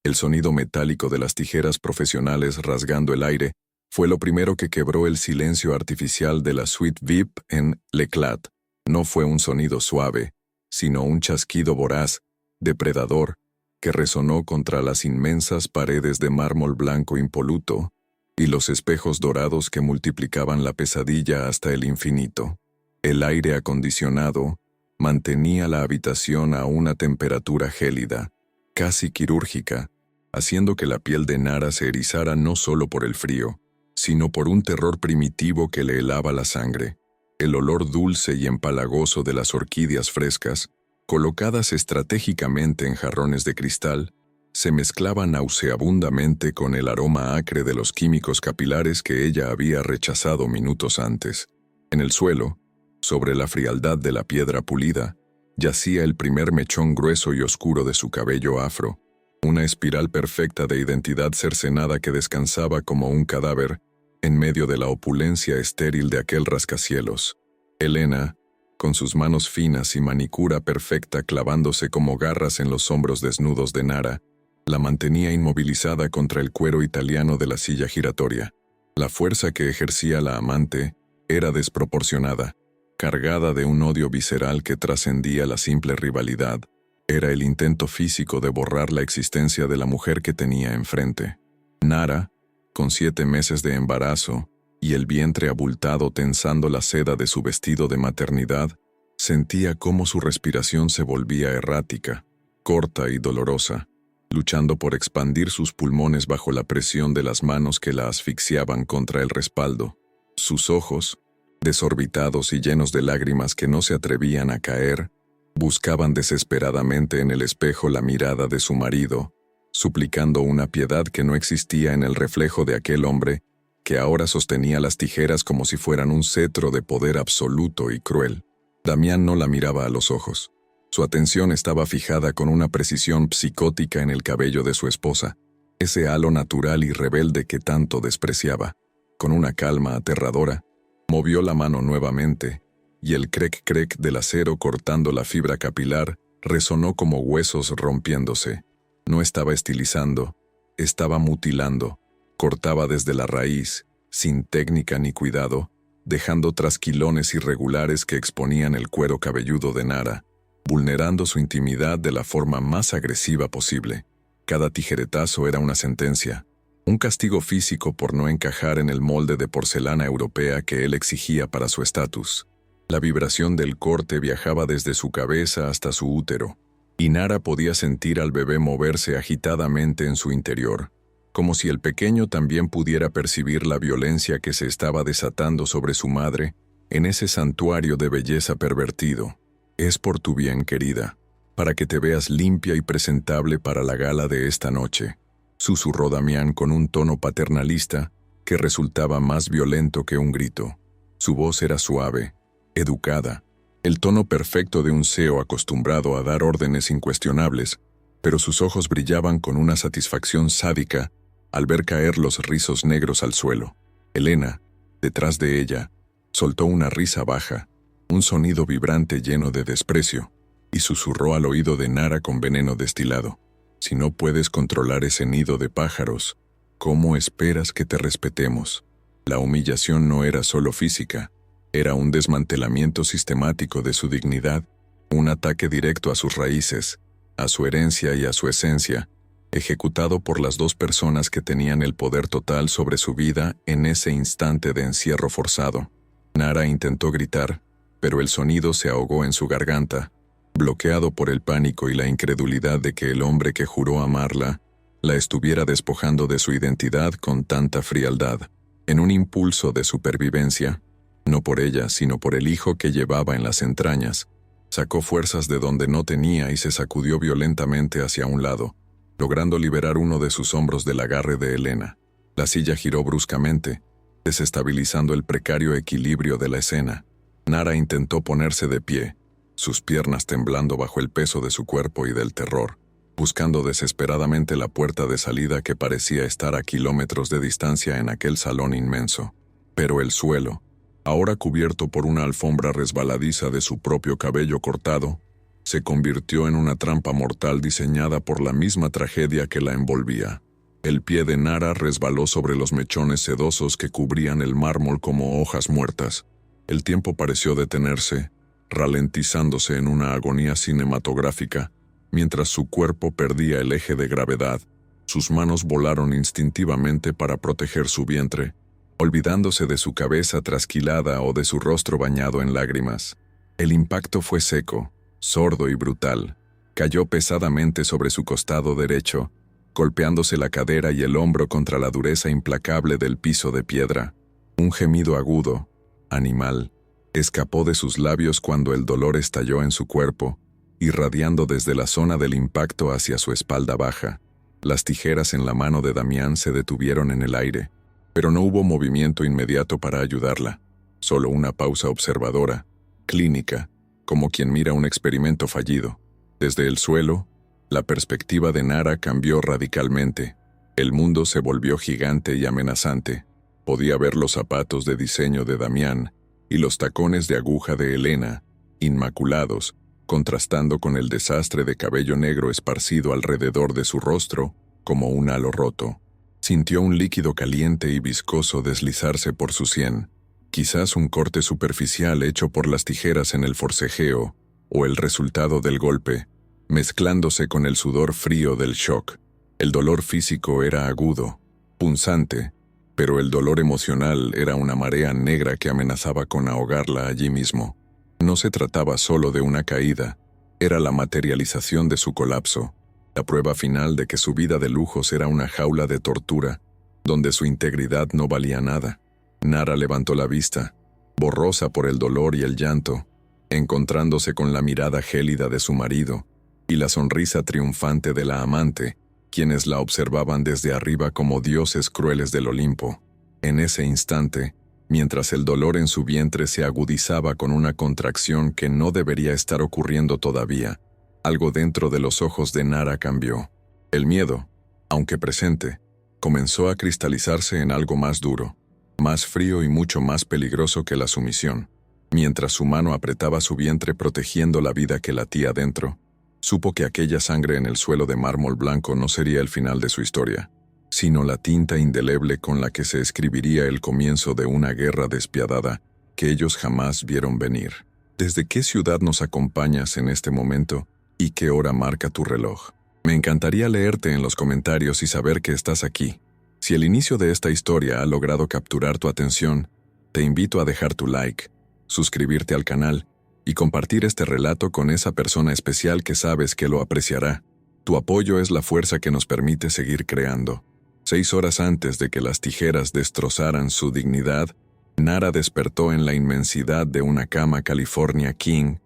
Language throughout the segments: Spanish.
El sonido metálico de las tijeras profesionales rasgando el aire fue lo primero que quebró el silencio artificial de la suite VIP en L'Eclat. No fue un sonido suave, sino un chasquido voraz, depredador, que resonó contra las inmensas paredes de mármol blanco impoluto y los espejos dorados que multiplicaban la pesadilla hasta el infinito. El aire acondicionado mantenía la habitación a una temperatura gélida, casi quirúrgica, haciendo que la piel de Nara se erizara no solo por el frío, sino por un terror primitivo que le helaba la sangre. El olor dulce y empalagoso de las orquídeas frescas, colocadas estratégicamente en jarrones de cristal, se mezclaba nauseabundamente con el aroma acre de los químicos capilares que ella había rechazado minutos antes. En el suelo, sobre la frialdad de la piedra pulida, yacía el primer mechón grueso y oscuro de su cabello afro, una espiral perfecta de identidad cercenada que descansaba como un cadáver en medio de la opulencia estéril de aquel rascacielos. Elena, con sus manos finas y manicura perfecta clavándose como garras en los hombros desnudos de Nara, la mantenía inmovilizada contra el cuero italiano de la silla giratoria. La fuerza que ejercía la amante era desproporcionada, cargada de un odio visceral que trascendía la simple rivalidad. Era el intento físico de borrar la existencia de la mujer que tenía enfrente. Nara, con 7 meses de embarazo y el vientre abultado tensando la seda de su vestido de maternidad, sentía cómo su respiración se volvía errática, corta y dolorosa, luchando por expandir sus pulmones bajo la presión de las manos que la asfixiaban contra el respaldo. Sus ojos, desorbitados y llenos de lágrimas que no se atrevían a caer, buscaban desesperadamente en el espejo la mirada de su marido, suplicando una piedad que no existía en el reflejo de aquel hombre que ahora sostenía las tijeras como si fueran un cetro de poder absoluto y cruel. Damián no la miraba a los ojos. Su atención estaba fijada con una precisión psicótica en el cabello de su esposa, ese halo natural y rebelde que tanto despreciaba. Con una calma aterradora, movió la mano nuevamente, y el crec-crec del acero cortando la fibra capilar resonó como huesos rompiéndose. No estaba estilizando, estaba mutilando, cortaba desde la raíz, sin técnica ni cuidado, dejando trasquilones irregulares que exponían el cuero cabelludo de Nara, vulnerando su intimidad de la forma más agresiva posible. Cada tijeretazo era una sentencia, un castigo físico por no encajar en el molde de porcelana europea que él exigía para su estatus. La vibración del corte viajaba desde su cabeza hasta su útero, y Nara podía sentir al bebé moverse agitadamente en su interior, como si el pequeño también pudiera percibir la violencia que se estaba desatando sobre su madre en ese santuario de belleza pervertido. Es por tu bien, querida, para que te veas limpia y presentable para la gala de esta noche, susurró Damián con un tono paternalista que resultaba más violento que un grito. Su voz era suave, educada, el tono perfecto de un CEO acostumbrado a dar órdenes incuestionables, pero sus ojos brillaban con una satisfacción sádica al ver caer los rizos negros al suelo. Elena, detrás de ella, soltó una risa baja, un sonido vibrante lleno de desprecio, y susurró al oído de Nara con veneno destilado. Si no puedes controlar ese nido de pájaros, ¿cómo esperas que te respetemos? La humillación no era solo física, era un desmantelamiento sistemático de su dignidad, un ataque directo a sus raíces, a su herencia y a su esencia, ejecutado por las dos personas que tenían el poder total sobre su vida en ese instante de encierro forzado. Nara intentó gritar, pero el sonido se ahogó en su garganta, bloqueado por el pánico y la incredulidad de que el hombre que juró amarla la estuviera despojando de su identidad con tanta frialdad. En un impulso de supervivencia, no por ella, sino por el hijo que llevaba en las entrañas, sacó fuerzas de donde no tenía y se sacudió violentamente hacia un lado, logrando liberar uno de sus hombros del agarre de Elena. La silla giró bruscamente, desestabilizando el precario equilibrio de la escena. Nara intentó ponerse de pie, sus piernas temblando bajo el peso de su cuerpo y del terror, buscando desesperadamente la puerta de salida que parecía estar a kilómetros de distancia en aquel salón inmenso. Pero el suelo, ahora cubierto por una alfombra resbaladiza de su propio cabello cortado, se convirtió en una trampa mortal diseñada por la misma tragedia que la envolvía. El pie de Nara resbaló sobre los mechones sedosos que cubrían el mármol como hojas muertas. El tiempo pareció detenerse, ralentizándose en una agonía cinematográfica, mientras su cuerpo perdía el eje de gravedad. Sus manos volaron instintivamente para proteger su vientre, olvidándose de su cabeza trasquilada o de su rostro bañado en lágrimas. El impacto fue seco, sordo y brutal. Cayó pesadamente sobre su costado derecho, golpeándose la cadera y el hombro contra la dureza implacable del piso de piedra. Un gemido agudo, animal, escapó de sus labios cuando el dolor estalló en su cuerpo, irradiando desde la zona del impacto hacia su espalda baja. Las tijeras en la mano de Damián se detuvieron en el aire, pero no hubo movimiento inmediato para ayudarla, solo una pausa observadora, clínica, como quien mira un experimento fallido. Desde el suelo, la perspectiva de Nara cambió radicalmente. El mundo se volvió gigante y amenazante. Podía ver los zapatos de diseño de Damián y los tacones de aguja de Elena, inmaculados, contrastando con el desastre de cabello negro esparcido alrededor de su rostro como un halo roto. Sintió un líquido caliente y viscoso deslizarse por su sien, quizás un corte superficial hecho por las tijeras en el forcejeo, o el resultado del golpe, mezclándose con el sudor frío del shock. El dolor físico era agudo, punzante, pero el dolor emocional era una marea negra que amenazaba con ahogarla allí mismo. No se trataba solo de una caída, era la materialización de su colapso, la prueba final de que su vida de lujos era una jaula de tortura, donde su integridad no valía nada. Nara levantó la vista, borrosa por el dolor y el llanto, encontrándose con la mirada gélida de su marido y la sonrisa triunfante de la amante, quienes la observaban desde arriba como dioses crueles del Olimpo. En ese instante, mientras el dolor en su vientre se agudizaba con una contracción que no debería estar ocurriendo todavía, algo dentro de los ojos de Nara cambió. El miedo, aunque presente, comenzó a cristalizarse en algo más duro, más frío y mucho más peligroso que la sumisión. Mientras su mano apretaba su vientre protegiendo la vida que latía dentro, supo que aquella sangre en el suelo de mármol blanco no sería el final de su historia, sino la tinta indeleble con la que se escribiría el comienzo de una guerra despiadada que ellos jamás vieron venir. ¿Desde qué ciudad nos acompañas en este momento y qué hora marca tu reloj? Me encantaría leerte en los comentarios y saber que estás aquí. Si el inicio de esta historia ha logrado capturar tu atención, te invito a dejar tu like, suscribirte al canal y compartir este relato con esa persona especial que sabes que lo apreciará. Tu apoyo es la fuerza que nos permite seguir creando. 6 horas antes de que las tijeras destrozaran su dignidad, Nara despertó en la inmensidad de una cama California King,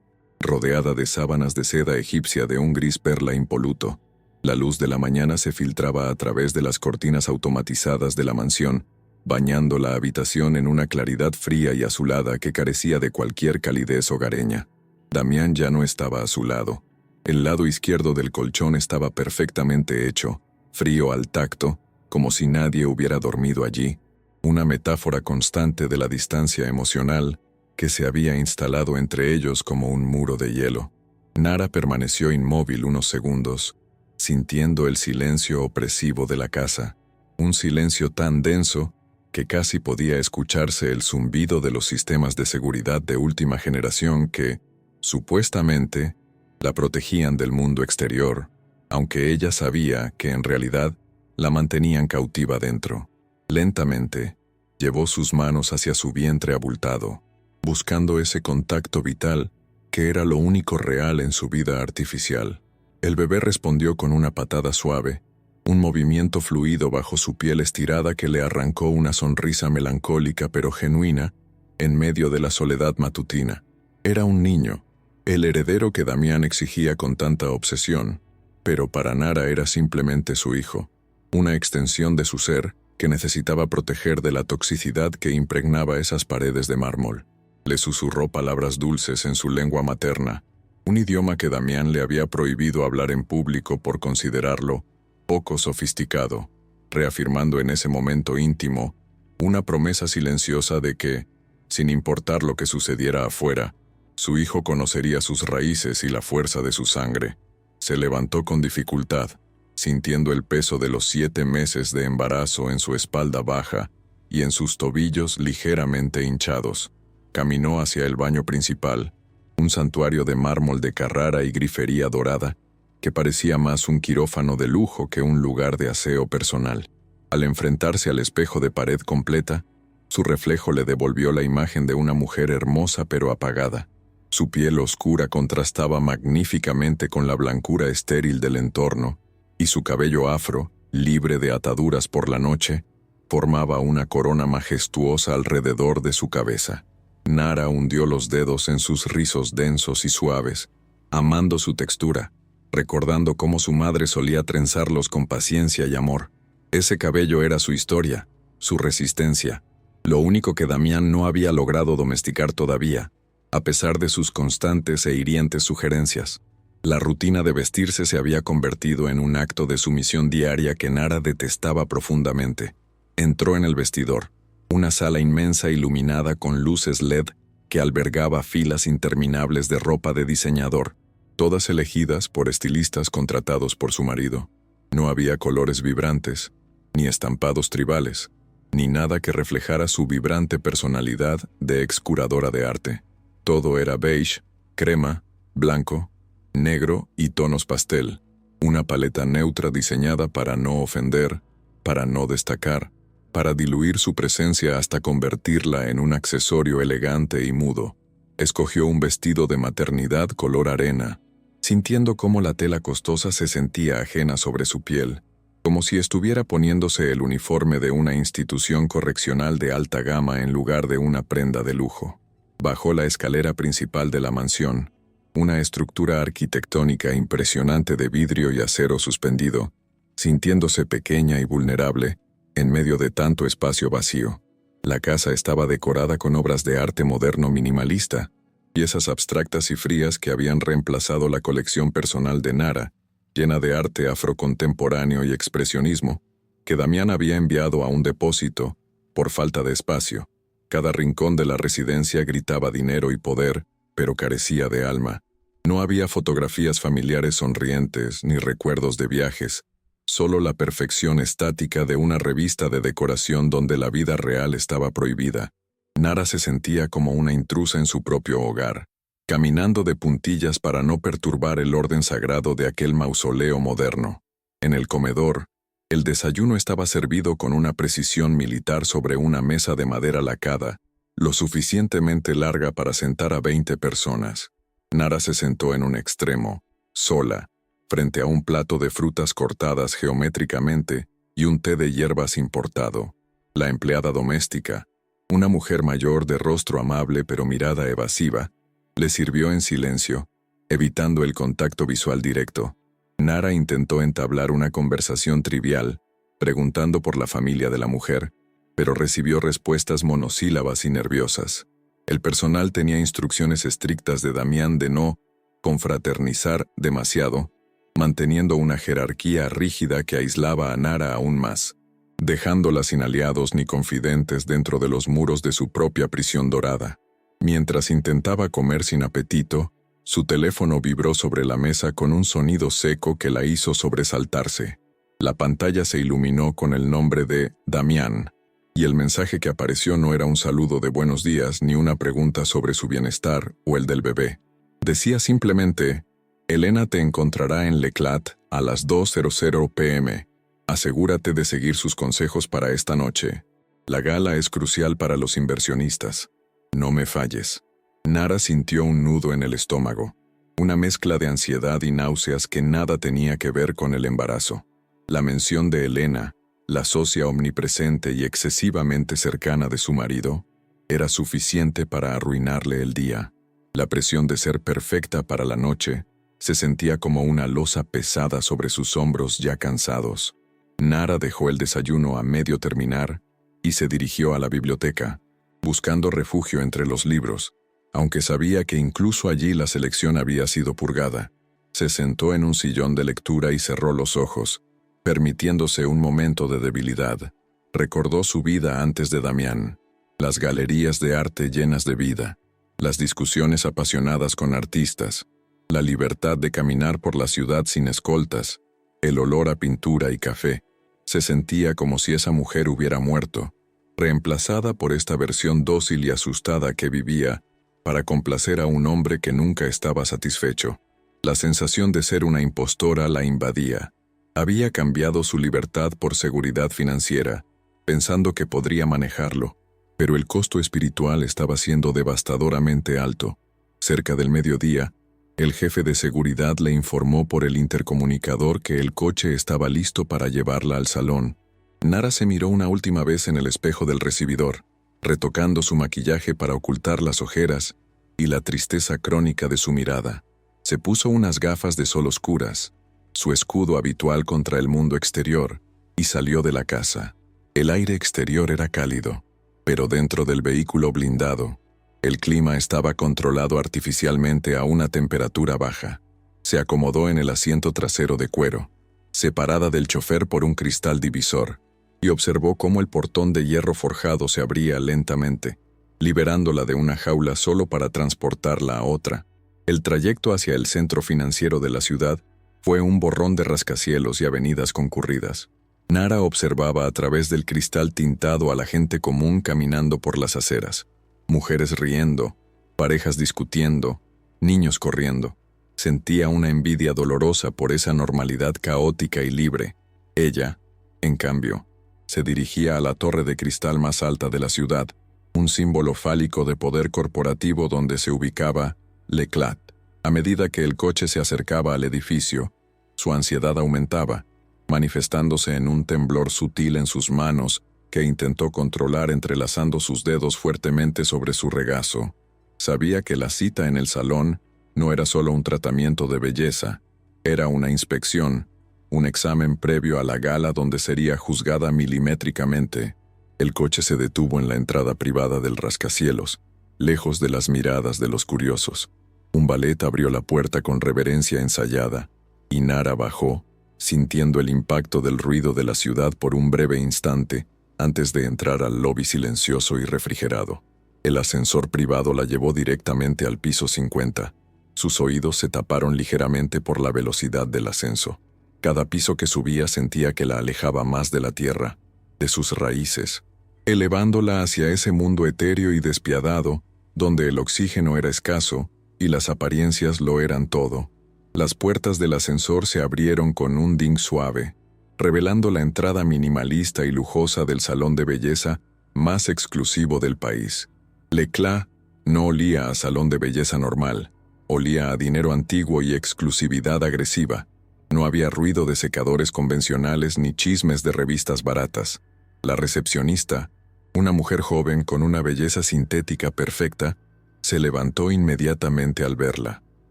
rodeada de sábanas de seda egipcia de un gris perla impoluto. La luz de la mañana se filtraba a través de las cortinas automatizadas de la mansión, bañando la habitación en una claridad fría y azulada que carecía de cualquier calidez hogareña. Damián ya no estaba a su lado. El lado izquierdo del colchón estaba perfectamente hecho, frío al tacto, como si nadie hubiera dormido allí, una metáfora constante de la distancia emocional que se había instalado entre ellos como un muro de hielo. Nara permaneció inmóvil unos segundos, sintiendo el silencio opresivo de la casa, un silencio tan denso que casi podía escucharse el zumbido de los sistemas de seguridad de última generación que, supuestamente, la protegían del mundo exterior, aunque ella sabía que en realidad la mantenían cautiva dentro. Lentamente, llevó sus manos hacia su vientre abultado, buscando ese contacto vital que era lo único real en su vida artificial. El bebé respondió con una patada suave, un movimiento fluido bajo su piel estirada que le arrancó una sonrisa melancólica pero genuina en medio de la soledad matutina. Era un niño, el heredero que Damián exigía con tanta obsesión, pero para Nara era simplemente su hijo, una extensión de su ser que necesitaba proteger de la toxicidad que impregnaba esas paredes de mármol. Le susurró palabras dulces en su lengua materna, un idioma que Damián le había prohibido hablar en público por considerarlo poco sofisticado, reafirmando en ese momento íntimo una promesa silenciosa de que, sin importar lo que sucediera afuera, Su hijo conocería sus raíces y la fuerza de su sangre. Se levantó con dificultad, sintiendo el peso de los 7 meses de embarazo en su espalda baja y en sus tobillos ligeramente hinchados. Caminó hacia el baño principal, un santuario de mármol de Carrara y grifería dorada, que parecía más un quirófano de lujo que un lugar de aseo personal. Al enfrentarse al espejo de pared completa, su reflejo le devolvió la imagen de una mujer hermosa pero apagada. Su piel oscura contrastaba magníficamente con la blancura estéril del entorno, y su cabello afro, libre de ataduras por la noche, formaba una corona majestuosa alrededor de su cabeza. Nara hundió los dedos en sus rizos densos y suaves, amando su textura, recordando cómo su madre solía trenzarlos con paciencia y amor. Ese cabello era su historia, su resistencia, lo único que Damián no había logrado domesticar todavía, a pesar de sus constantes e hirientes sugerencias. La rutina de vestirse se había convertido en un acto de sumisión diaria que Nara detestaba profundamente. Entró en el vestidor, una sala inmensa iluminada con luces LED que albergaba filas interminables de ropa de diseñador, todas elegidas por estilistas contratados por su marido. No había colores vibrantes, ni estampados tribales, ni nada que reflejara su vibrante personalidad de ex curadora de arte. Todo era beige, crema, blanco, negro y tonos pastel, una paleta neutra diseñada para no ofender, para no destacar, para diluir su presencia hasta convertirla en un accesorio elegante y mudo. Escogió un vestido de maternidad color arena, sintiendo cómo la tela costosa se sentía ajena sobre su piel, como si estuviera poniéndose el uniforme de una institución correccional de alta gama en lugar de una prenda de lujo. Bajó la escalera principal de la mansión, una estructura arquitectónica impresionante de vidrio y acero suspendido, sintiéndose pequeña y vulnerable en medio de tanto espacio vacío. La casa estaba decorada con obras de arte moderno minimalista, piezas abstractas y frías que habían reemplazado la colección personal de Nara, llena de arte afrocontemporáneo y expresionismo, que Damián había enviado a un depósito por falta de espacio. Cada rincón de la residencia gritaba dinero y poder, pero carecía de alma. No había fotografías familiares sonrientes ni recuerdos de viajes, solo la perfección estática de una revista de decoración donde la vida real estaba prohibida. Nara se sentía como una intrusa en su propio hogar, caminando de puntillas para no perturbar el orden sagrado de aquel mausoleo moderno. En el comedor, el desayuno estaba servido con una precisión militar sobre una mesa de madera lacada, lo suficientemente larga para sentar a 20 personas. Nara se sentó en un extremo, sola, frente a un plato de frutas cortadas geométricamente y un té de hierbas importado. La empleada doméstica, una mujer mayor de rostro amable pero mirada evasiva, le sirvió en silencio, evitando el contacto visual directo. Nara intentó entablar una conversación trivial, preguntando por la familia de la mujer, pero recibió respuestas monosílabas y nerviosas. El personal tenía instrucciones estrictas de Damián de no confraternizar demasiado, manteniendo una jerarquía rígida que aislaba a Nara aún más, dejándola sin aliados ni confidentes dentro de los muros de su propia prisión dorada. Mientras intentaba comer sin apetito, su teléfono vibró sobre la mesa con un sonido seco que la hizo sobresaltarse. La pantalla se iluminó con el nombre de Damián, y el mensaje que apareció no era un saludo de buenos días ni una pregunta sobre su bienestar o el del bebé. Decía simplemente: Elena te encontrará en Leclat a las 2:00 p.m. Asegúrate de seguir sus consejos para esta noche. La gala es crucial para los inversionistas. No me falles. Nara sintió un nudo en el estómago, una mezcla de ansiedad y náuseas que nada tenía que ver con el embarazo. La mención de Elena, la socia omnipresente y excesivamente cercana de su marido, era suficiente para arruinarle el día. La presión de ser perfecta para la noche se sentía como una losa pesada sobre sus hombros ya cansados. Nara dejó el desayuno a medio terminar y se dirigió a la biblioteca, buscando refugio entre los libros, aunque sabía que incluso allí la selección había sido purgada. Se sentó en un sillón de lectura y cerró los ojos, permitiéndose un momento de debilidad. Recordó su vida antes de Damián, las galerías de arte llenas de vida, las discusiones apasionadas con artistas, la libertad de caminar por la ciudad sin escoltas, el olor a pintura y café. Se sentía como si esa mujer hubiera muerto, reemplazada por esta versión dócil y asustada que vivía para complacer a un hombre que nunca estaba satisfecho. La sensación de ser una impostora la invadía. Había cambiado su libertad por seguridad financiera, pensando que podría manejarlo, pero el costo espiritual estaba siendo devastadoramente alto. Cerca del mediodía, el jefe de seguridad le informó por el intercomunicador que el coche estaba listo para llevarla al salón. Nara se miró una última vez en el espejo del recibidor, retocando su maquillaje para ocultar las ojeras y la tristeza crónica de su mirada. Se puso unas gafas de sol oscuras, su escudo habitual contra el mundo exterior, y salió de la casa. El aire exterior era cálido, pero dentro del vehículo blindado, el clima estaba controlado artificialmente a una temperatura baja. Se acomodó en el asiento trasero de cuero, separada del chofer por un cristal divisor, y observó cómo el portón de hierro forjado se abría lentamente, liberándola de una jaula solo para transportarla a otra. El trayecto hacia el centro financiero de la ciudad fue un borrón de rascacielos y avenidas concurridas. Nara observaba a través del cristal tintado a la gente común caminando por las aceras. Mujeres riendo, parejas discutiendo, niños corriendo. Sentía una envidia dolorosa por esa normalidad caótica y libre. Ella, en cambio, se dirigía a la torre de cristal más alta de la ciudad, un símbolo fálico de poder corporativo donde se ubicaba Leclat. A medida que el coche se acercaba al edificio, su ansiedad aumentaba, manifestándose en un temblor sutil en sus manos que intentó controlar entrelazando sus dedos fuertemente sobre su regazo. Sabía que la cita en el salón no era solo un tratamiento de belleza, era una inspección, un examen previo a la gala donde sería juzgada milimétricamente. El coche se detuvo en la entrada privada del rascacielos, lejos de las miradas de los curiosos. Un valet abrió la puerta con reverencia ensayada, y Nara bajó, sintiendo el impacto del ruido de la ciudad por un breve instante, antes de entrar al lobby silencioso y refrigerado. El ascensor privado la llevó directamente al piso 50. Sus oídos se taparon ligeramente por la velocidad del ascenso. Cada piso que subía sentía que la alejaba más de la tierra, de sus raíces, elevándola hacia ese mundo etéreo y despiadado, donde el oxígeno era escaso y las apariencias lo eran todo. Las puertas del ascensor se abrieron con un ding suave, revelando la entrada minimalista y lujosa del salón de belleza más exclusivo del país. Leclat no olía a salón de belleza normal, olía a dinero antiguo y exclusividad agresiva. No había ruido de secadores convencionales ni chismes de revistas baratas. La recepcionista, una mujer joven con una belleza sintética perfecta, se levantó inmediatamente al verla.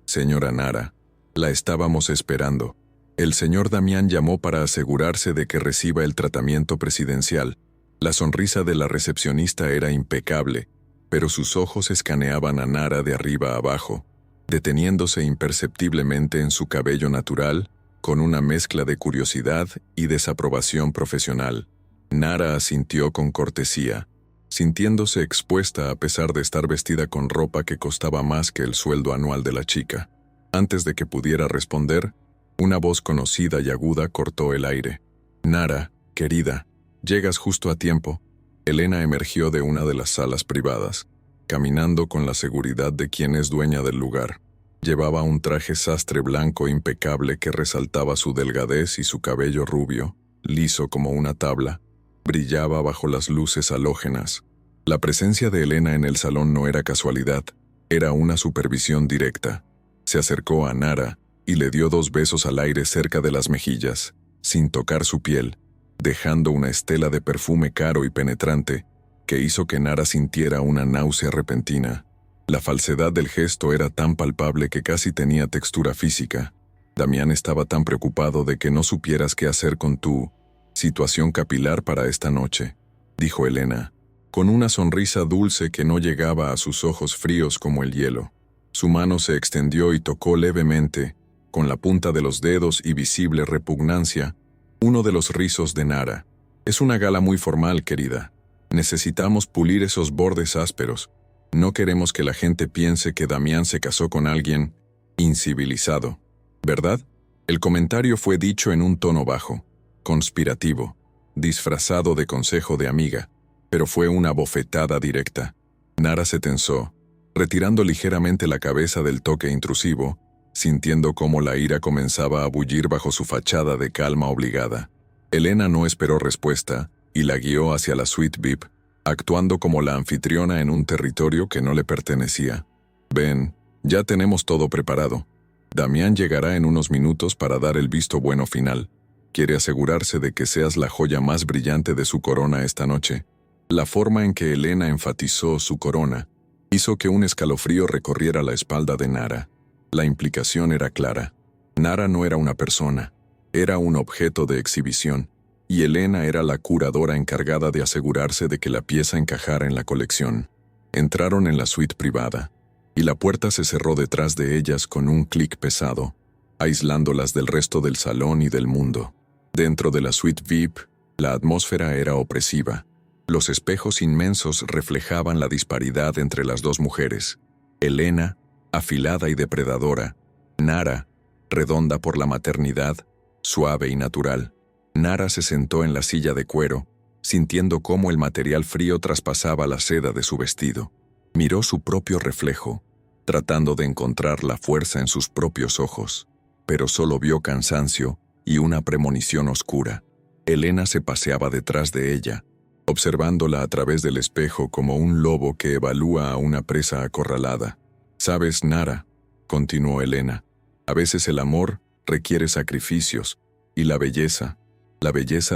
«Señora Nara, la estábamos esperando». El señor Damián llamó para asegurarse de que reciba el tratamiento presidencial. La sonrisa de la recepcionista era impecable, pero sus ojos escaneaban a Nara de arriba a abajo, deteniéndose imperceptiblemente en su cabello natural, con una mezcla de curiosidad y desaprobación profesional. Nara asintió con cortesía, sintiéndose expuesta a pesar de estar vestida con ropa que costaba más que el sueldo anual de la chica. Antes de que pudiera responder, una voz conocida y aguda cortó el aire. «Nara, querida, llegas justo a tiempo». Elena emergió de una de las salas privadas, caminando con la seguridad de quien es dueña del lugar. Llevaba un traje sastre blanco impecable que resaltaba su delgadez y su cabello rubio, liso como una tabla, brillaba bajo las luces halógenas. La presencia de Elena en el salón no era casualidad, era una supervisión directa. Se acercó a Nara y le dio 2 besos al aire cerca de las mejillas, sin tocar su piel, dejando una estela de perfume caro y penetrante que hizo que Nara sintiera una náusea repentina. La falsedad del gesto era tan palpable que casi tenía textura física. Damián estaba tan preocupado de que no supieras qué hacer con tu situación capilar para esta noche, dijo Elena, con una sonrisa dulce que no llegaba a sus ojos fríos como el hielo. Su mano se extendió y tocó levemente, con la punta de los dedos y visible repugnancia, uno de los rizos de Nara. «Es una gala muy formal, querida. Necesitamos pulir esos bordes ásperos». No queremos que la gente piense que Damián se casó con alguien incivilizado, ¿verdad? El comentario fue dicho en un tono bajo, conspirativo, disfrazado de consejo de amiga, pero fue una bofetada directa. Nara se tensó, retirando ligeramente la cabeza del toque intrusivo, sintiendo cómo la ira comenzaba a bullir bajo su fachada de calma obligada. Elena no esperó respuesta y la guió hacia la suite VIP, actuando como la anfitriona en un territorio que no le pertenecía. Ven, ya tenemos todo preparado. Damián llegará en unos minutos para dar el visto bueno final. Quiere asegurarse de que seas la joya más brillante de su corona esta noche. La forma en que Elena enfatizó su corona hizo que un escalofrío recorriera la espalda de Nara. La implicación era clara. Nara no era una persona, era un objeto de exhibición, y Elena era la curadora encargada de asegurarse de que la pieza encajara en la colección. Entraron en la suite privada, y la puerta se cerró detrás de ellas con un clic pesado, aislándolas del resto del salón y del mundo. Dentro de la suite VIP, la atmósfera era opresiva. Los espejos inmensos reflejaban la disparidad entre las dos mujeres. Elena, afilada y depredadora. Nara, redonda por la maternidad, suave y natural. Nara se sentó en la silla de cuero, sintiendo cómo el material frío traspasaba la seda de su vestido. Miró su propio reflejo, tratando de encontrar la fuerza en sus propios ojos, pero solo vio cansancio y una premonición oscura. Elena se paseaba detrás de ella, observándola a través del espejo como un lobo que evalúa a una presa acorralada. «Sabes, Nara», continuó Elena, «a veces el amor requiere sacrificios, y la belleza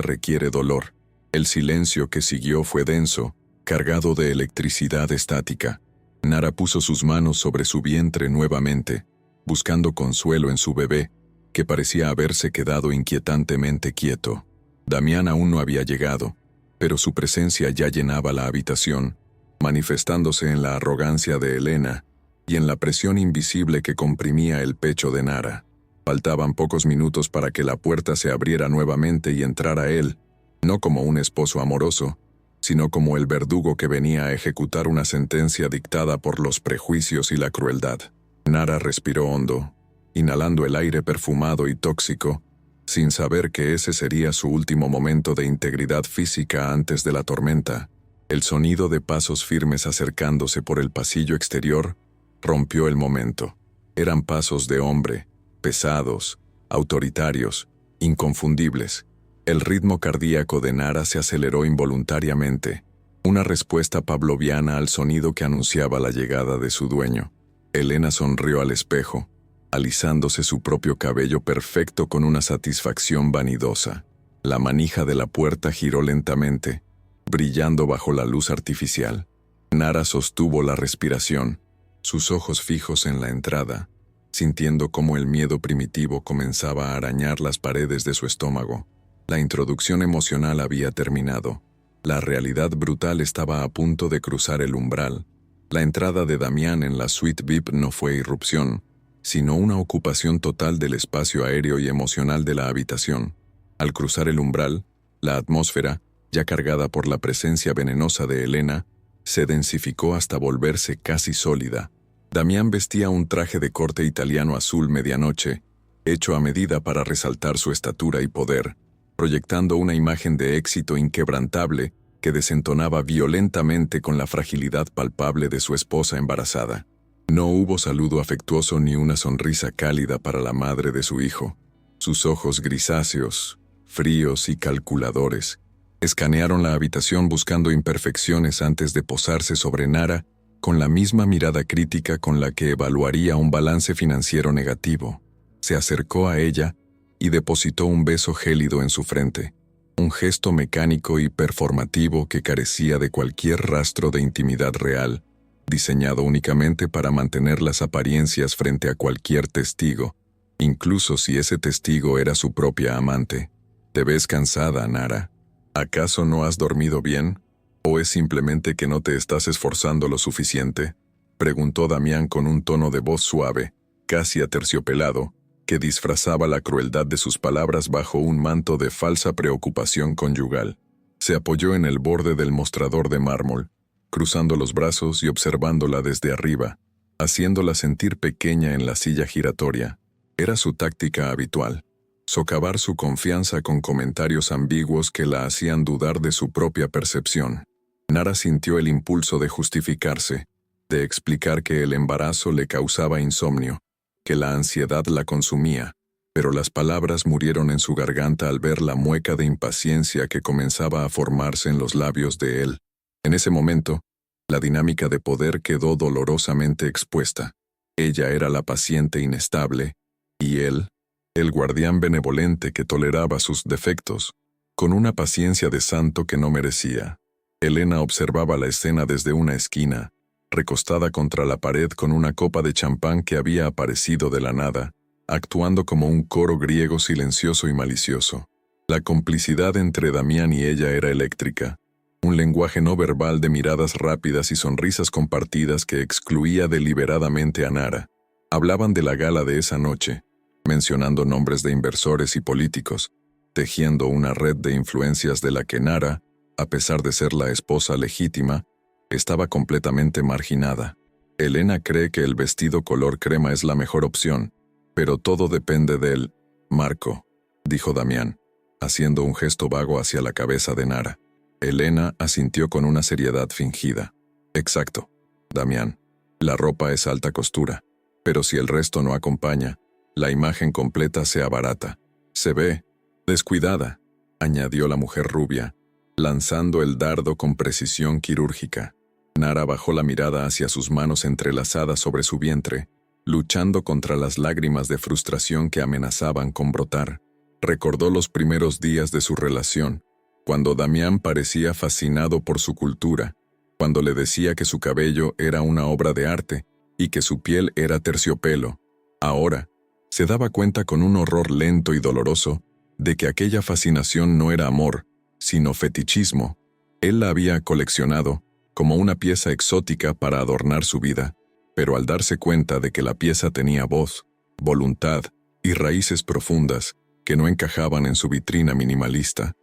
requiere dolor». El silencio que siguió fue denso, cargado de electricidad estática. Nara puso sus manos sobre su vientre nuevamente, buscando consuelo en su bebé, que parecía haberse quedado inquietantemente quieto. Damián aún no había llegado, pero su presencia ya llenaba la habitación, manifestándose en la arrogancia de Elena y en la presión invisible que comprimía el pecho de Nara. Faltaban pocos minutos para que la puerta se abriera nuevamente y entrara él, no como un esposo amoroso, sino como el verdugo que venía a ejecutar una sentencia dictada por los prejuicios y la crueldad. Nara respiró hondo, inhalando el aire perfumado y tóxico, sin saber que ese sería su último momento de integridad física antes de la tormenta. El sonido de pasos firmes acercándose por el pasillo exterior rompió el momento. Eran pasos de hombre, pesados, autoritarios, inconfundibles. El ritmo cardíaco de Nara se aceleró involuntariamente, una respuesta pavloviana al sonido que anunciaba la llegada de su dueño. Elena sonrió al espejo, alisándose su propio cabello perfecto con una satisfacción vanidosa. La manija de la puerta giró lentamente, brillando bajo la luz artificial. Nara sostuvo la respiración, sus ojos fijos en la entrada, sintiendo cómo el miedo primitivo comenzaba a arañar las paredes de su estómago. La introducción emocional había terminado. La realidad brutal estaba a punto de cruzar el umbral. La entrada de Damián en la suite VIP no fue irrupción, sino una ocupación total del espacio aéreo y emocional de la habitación. Al cruzar el umbral, la atmósfera, ya cargada por la presencia venenosa de Elena, se densificó hasta volverse casi sólida. Damián vestía un traje de corte italiano azul medianoche, hecho a medida para resaltar su estatura y poder, proyectando una imagen de éxito inquebrantable que desentonaba violentamente con la fragilidad palpable de su esposa embarazada. No hubo saludo afectuoso ni una sonrisa cálida para la madre de su hijo. Sus ojos grisáceos, fríos y calculadores, escanearon la habitación buscando imperfecciones antes de posarse sobre Nara con la misma mirada crítica con la que evaluaría un balance financiero negativo. Se acercó a ella y depositó un beso gélido en su frente, un gesto mecánico y performativo que carecía de cualquier rastro de intimidad real, diseñado únicamente para mantener las apariencias frente a cualquier testigo, incluso si ese testigo era su propia amante. «Te ves cansada, Nara. ¿Acaso no has dormido bien? ¿O es simplemente que no te estás esforzando lo suficiente?», preguntó Damián con un tono de voz suave, casi aterciopelado, que disfrazaba la crueldad de sus palabras bajo un manto de falsa preocupación conyugal. Se apoyó en el borde del mostrador de mármol, cruzando los brazos y observándola desde arriba, haciéndola sentir pequeña en la silla giratoria. Era su táctica habitual, socavar su confianza con comentarios ambiguos que la hacían dudar de su propia percepción. Nara sintió el impulso de justificarse, de explicar que el embarazo le causaba insomnio, que la ansiedad la consumía, pero las palabras murieron en su garganta al ver la mueca de impaciencia que comenzaba a formarse en los labios de él. En ese momento, la dinámica de poder quedó dolorosamente expuesta. Ella era la paciente inestable, y él, el guardián benevolente que toleraba sus defectos, con una paciencia de santo que no merecía. Elena observaba la escena desde una esquina, recostada contra la pared con una copa de champán que había aparecido de la nada, actuando como un coro griego silencioso y malicioso. La complicidad entre Damián y ella era eléctrica, un lenguaje no verbal de miradas rápidas y sonrisas compartidas que excluía deliberadamente a Nara. Hablaban de la gala de esa noche, mencionando nombres de inversores y políticos, tejiendo una red de influencias de la que Nara, a pesar de ser la esposa legítima, estaba completamente marginada. Elena cree que el vestido color crema es la mejor opción, pero todo depende del Marco, dijo Damián, haciendo un gesto vago hacia la cabeza de Nara. Elena asintió con una seriedad fingida. Exacto, Damián. La ropa es alta costura, pero si el resto no acompaña, la imagen completa se abarata. Se ve descuidada, añadió la mujer rubia, lanzando el dardo con precisión quirúrgica. Nara bajó la mirada hacia sus manos entrelazadas sobre su vientre, luchando contra las lágrimas de frustración que amenazaban con brotar. Recordó los primeros días de su relación, cuando Damián parecía fascinado por su cultura, cuando le decía que su cabello era una obra de arte y que su piel era terciopelo. Ahora, se daba cuenta con un horror lento y doloroso de que aquella fascinación no era amor, sino fetichismo. Él la había coleccionado como una pieza exótica para adornar su vida, pero al darse cuenta de que la pieza tenía voz, voluntad y raíces profundas que no encajaban en su vitrina minimalista,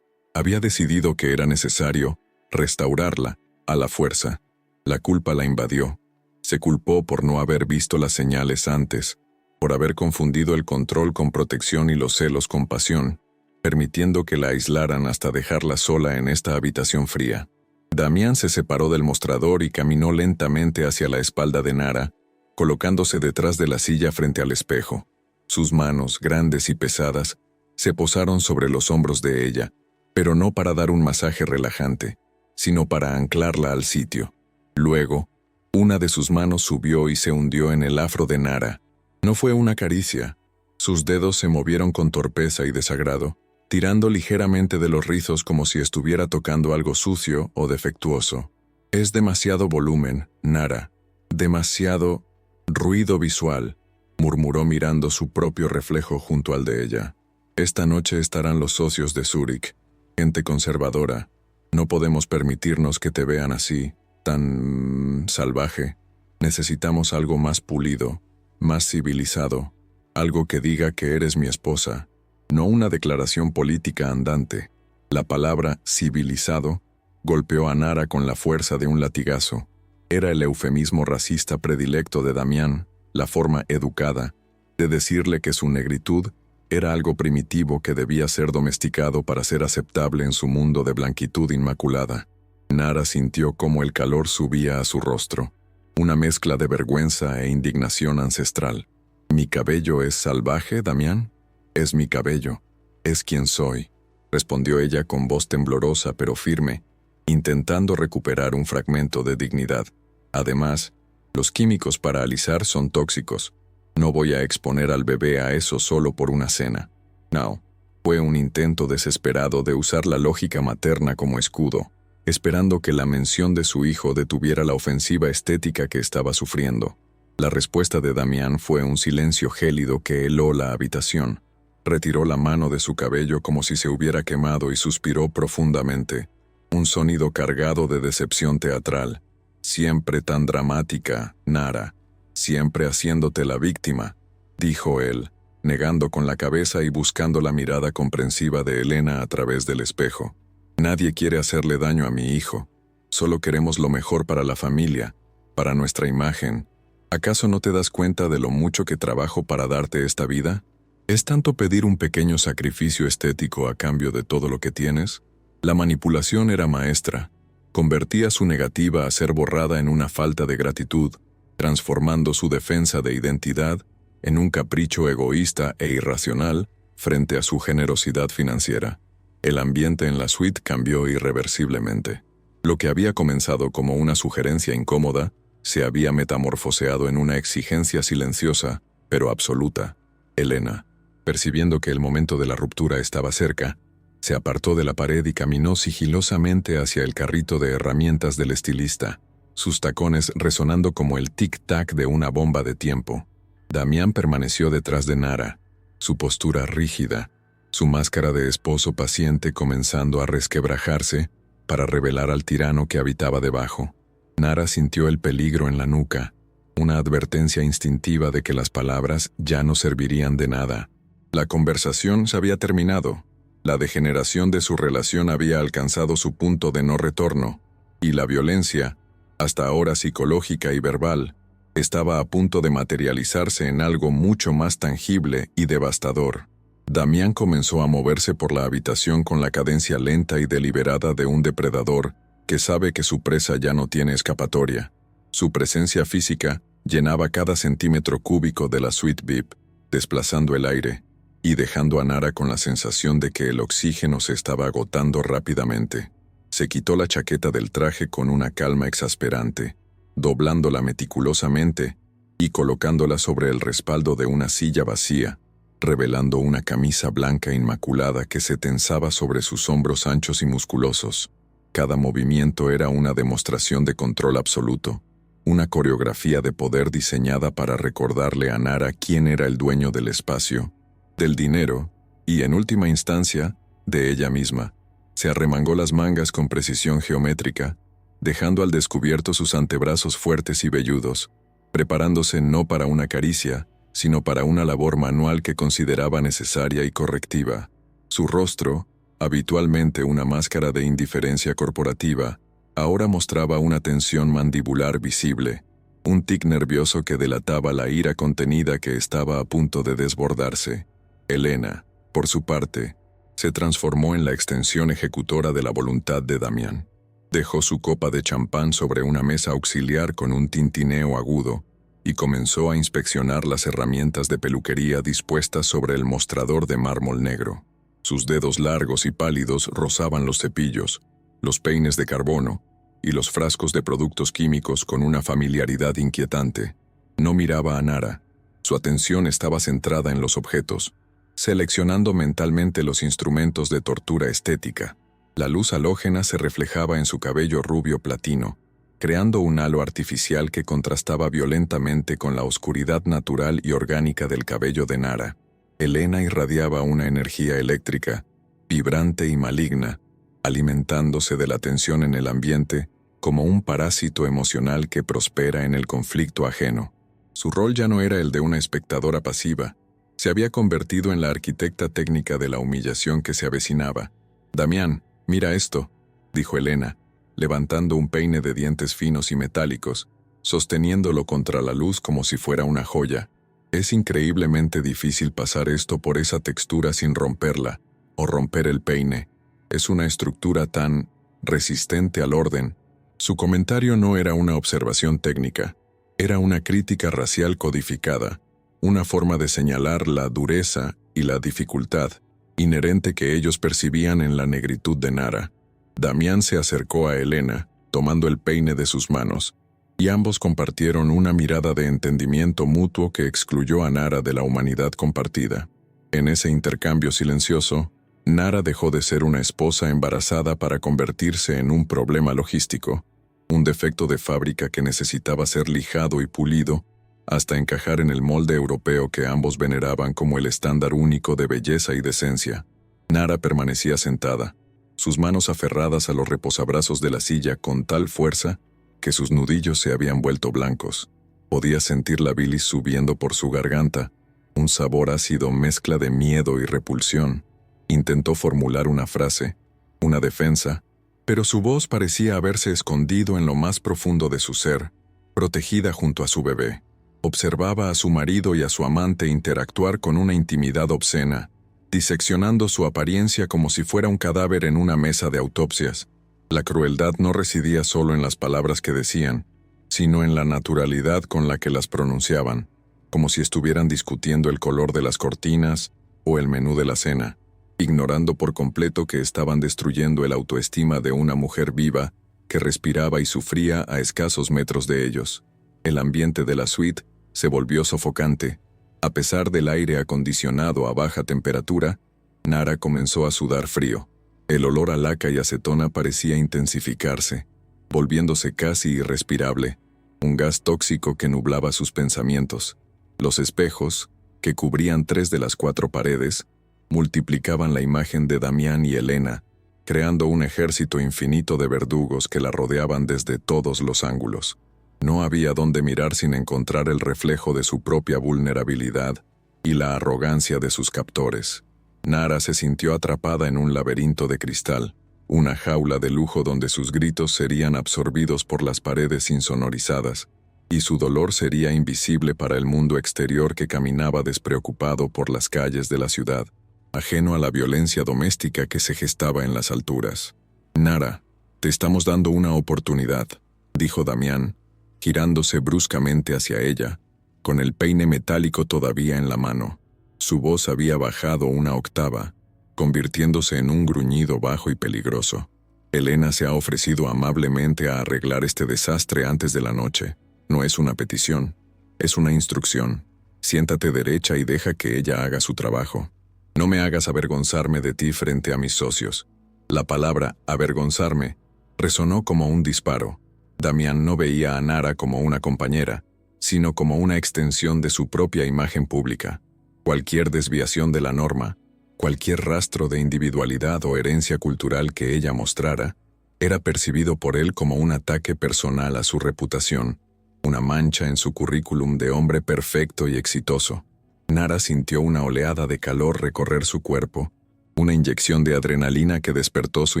había decidido que era necesario restaurarla a la fuerza. La culpa la invadió. Se culpó por no haber visto las señales antes, por haber confundido el control con protección y los celos con pasión, permitiendo que la aislaran hasta dejarla sola en esta habitación fría. Damián se separó del mostrador y caminó lentamente hacia la espalda de Nara, colocándose detrás de la silla frente al espejo. Sus manos, grandes y pesadas, se posaron sobre los hombros de ella, pero no para dar un masaje relajante, sino para anclarla al sitio. Luego, una de sus manos subió y se hundió en el afro de Nara. No fue una caricia. Sus dedos se movieron con torpeza y desagrado, tirando ligeramente de los rizos como si estuviera tocando algo sucio o defectuoso. Es demasiado volumen, Nara. Demasiado ruido visual, murmuró mirando su propio reflejo junto al de ella. Esta noche estarán los socios de Zúrich, gente conservadora. No podemos permitirnos que te vean así, tan salvaje. Necesitamos algo más pulido, más civilizado, algo que diga que eres mi esposa. No una declaración política andante. La palabra civilizado golpeó a Nara con la fuerza de un latigazo. Era el eufemismo racista predilecto de Damián, la forma educada de decirle que su negritud era algo primitivo que debía ser domesticado para ser aceptable en su mundo de blanquitud inmaculada. Nara sintió cómo el calor subía a su rostro, una mezcla de vergüenza e indignación ancestral. ¿Mi cabello es salvaje, Damián? Es mi cabello, es quien soy, respondió ella con voz temblorosa pero firme, intentando recuperar un fragmento de dignidad. Además, los químicos para alisar son tóxicos. No voy a exponer al bebé a eso solo por una cena. No, fue un intento desesperado de usar la lógica materna como escudo, esperando que la mención de su hijo detuviera la ofensiva estética que estaba sufriendo. La respuesta de Damián fue un silencio gélido que heló la habitación. Retiró la mano de su cabello como si se hubiera quemado y suspiró profundamente. Un sonido cargado de decepción teatral. Siempre tan dramática, Nara. Siempre haciéndote la víctima, dijo él, negando con la cabeza y buscando la mirada comprensiva de Elena a través del espejo. Nadie quiere hacerle daño a mi hijo. Solo queremos lo mejor para la familia, para nuestra imagen. ¿Acaso no te das cuenta de lo mucho que trabajo para darte esta vida? ¿Es tanto pedir un pequeño sacrificio estético a cambio de todo lo que tienes? La manipulación era maestra. Convertía su negativa a ser borrada en una falta de gratitud, transformando su defensa de identidad en un capricho egoísta e irracional frente a su generosidad financiera. El ambiente en la suite cambió irreversiblemente. Lo que había comenzado como una sugerencia incómoda se había metamorfoseado en una exigencia silenciosa, pero absoluta. Elena, percibiendo que el momento de la ruptura estaba cerca, se apartó de la pared y caminó sigilosamente hacia el carrito de herramientas del estilista, sus tacones resonando como el tic-tac de una bomba de tiempo. Damián permaneció detrás de Nara, su postura rígida, su máscara de esposo paciente comenzando a resquebrajarse para revelar al tirano que habitaba debajo. Nara sintió el peligro en la nuca, una advertencia instintiva de que las palabras ya no servirían de nada. La conversación se había terminado, la degeneración de su relación había alcanzado su punto de no retorno, y la violencia, hasta ahora psicológica y verbal, estaba a punto de materializarse en algo mucho más tangible y devastador. Damián comenzó a moverse por la habitación con la cadencia lenta y deliberada de un depredador que sabe que su presa ya no tiene escapatoria. Su presencia física llenaba cada centímetro cúbico de la suite VIP, desplazando el aire y dejando a Nara con la sensación de que el oxígeno se estaba agotando rápidamente. Se quitó la chaqueta del traje con una calma exasperante, doblándola meticulosamente y colocándola sobre el respaldo de una silla vacía, revelando una camisa blanca inmaculada que se tensaba sobre sus hombros anchos y musculosos. Cada movimiento era una demostración de control absoluto, una coreografía de poder diseñada para recordarle a Nara quién era el dueño del espacio, del dinero y, en última instancia, de ella misma. Se arremangó las mangas con precisión geométrica, dejando al descubierto sus antebrazos fuertes y velludos, preparándose no para una caricia, sino para una labor manual que consideraba necesaria y correctiva. Su rostro, habitualmente una máscara de indiferencia corporativa, ahora mostraba una tensión mandibular visible, un tic nervioso que delataba la ira contenida que estaba a punto de desbordarse. Elena, por su parte, se transformó en la extensión ejecutora de la voluntad de Damián. Dejó su copa de champán sobre una mesa auxiliar con un tintineo agudo y comenzó a inspeccionar las herramientas de peluquería dispuestas sobre el mostrador de mármol negro. Sus dedos largos y pálidos rozaban los cepillos, los peines de carbono y los frascos de productos químicos con una familiaridad inquietante. No miraba a Nara. Su atención estaba centrada en los objetos, seleccionando mentalmente los instrumentos de tortura estética. La luz halógena se reflejaba en su cabello rubio platino, creando un halo artificial que contrastaba violentamente con la oscuridad natural y orgánica del cabello de Nara. Elena irradiaba una energía eléctrica, vibrante y maligna, alimentándose de la tensión en el ambiente como un parásito emocional que prospera en el conflicto ajeno. Su rol ya no era el de una espectadora pasiva, se había convertido en la arquitecta técnica de la humillación que se avecinaba. «Damián, mira esto», dijo Elena, levantando un peine de dientes finos y metálicos, sosteniéndolo contra la luz como si fuera una joya. «Es increíblemente difícil pasar esto por esa textura sin romperla, o romper el peine. Es una estructura tan resistente al orden». Su comentario no era una observación técnica, era una crítica racial codificada, una forma de señalar la dureza y la dificultad inherente que ellos percibían en la negritud de Nara. Damián se acercó a Elena, tomando el peine de sus manos, y ambos compartieron una mirada de entendimiento mutuo que excluyó a Nara de la humanidad compartida. En ese intercambio silencioso, Nara dejó de ser una esposa embarazada para convertirse en un problema logístico, un defecto de fábrica que necesitaba ser lijado y pulido hasta encajar en el molde europeo que ambos veneraban como el estándar único de belleza y decencia. Nara permanecía sentada, sus manos aferradas a los reposabrazos de la silla con tal fuerza que sus nudillos se habían vuelto blancos. Podía sentir la bilis subiendo por su garganta, un sabor ácido mezcla de miedo y repulsión. Intentó formular una frase, una defensa, Pero su voz parecía haberse escondido en lo más profundo de su ser, protegida junto a su bebé. Observaba a su marido y a su amante interactuar con una intimidad obscena, diseccionando su apariencia como si fuera un cadáver en una mesa de autopsias. La crueldad no residía solo en las palabras que decían, sino en la naturalidad con la que las pronunciaban, como si estuvieran discutiendo el color de las cortinas o el menú de la cena, ignorando por completo que estaban destruyendo el autoestima de una mujer viva que respiraba y sufría a escasos metros de ellos. El ambiente de la suite se volvió sofocante. A pesar del aire acondicionado a baja temperatura, Nara comenzó a sudar frío. El olor a laca y acetona parecía intensificarse, volviéndose casi irrespirable, un gas tóxico que nublaba sus pensamientos. Los espejos, que cubrían 3 de las 4 paredes, multiplicaban la imagen de Damián y Elena, creando un ejército infinito de verdugos que la rodeaban desde todos los ángulos. No había dónde mirar sin encontrar el reflejo de su propia vulnerabilidad y la arrogancia de sus captores. Nara se sintió atrapada en un laberinto de cristal, una jaula de lujo donde sus gritos serían absorbidos por las paredes insonorizadas, y su dolor sería invisible para el mundo exterior que caminaba despreocupado por las calles de la ciudad, ajeno a la violencia doméstica que se gestaba en las alturas. «Nara, te estamos dando una oportunidad», dijo Damián, girándose bruscamente hacia ella, con el peine metálico todavía en la mano. Su voz había bajado una octava, convirtiéndose en un gruñido bajo y peligroso. «Elena se ha ofrecido amablemente a arreglar este desastre antes de la noche. No es una petición, es una instrucción. Siéntate derecha y deja que ella haga su trabajo. No me hagas avergonzarme de ti frente a mis socios». La palabra «avergonzarme» resonó como un disparo. Damián no veía a Nara como una compañera, sino como una extensión de su propia imagen pública. Cualquier desviación de la norma, cualquier rastro de individualidad o herencia cultural que ella mostrara, era percibido por él como un ataque personal a su reputación, una mancha en su currículum de hombre perfecto y exitoso. Nara sintió una oleada de calor recorrer su cuerpo, una inyección de adrenalina que despertó su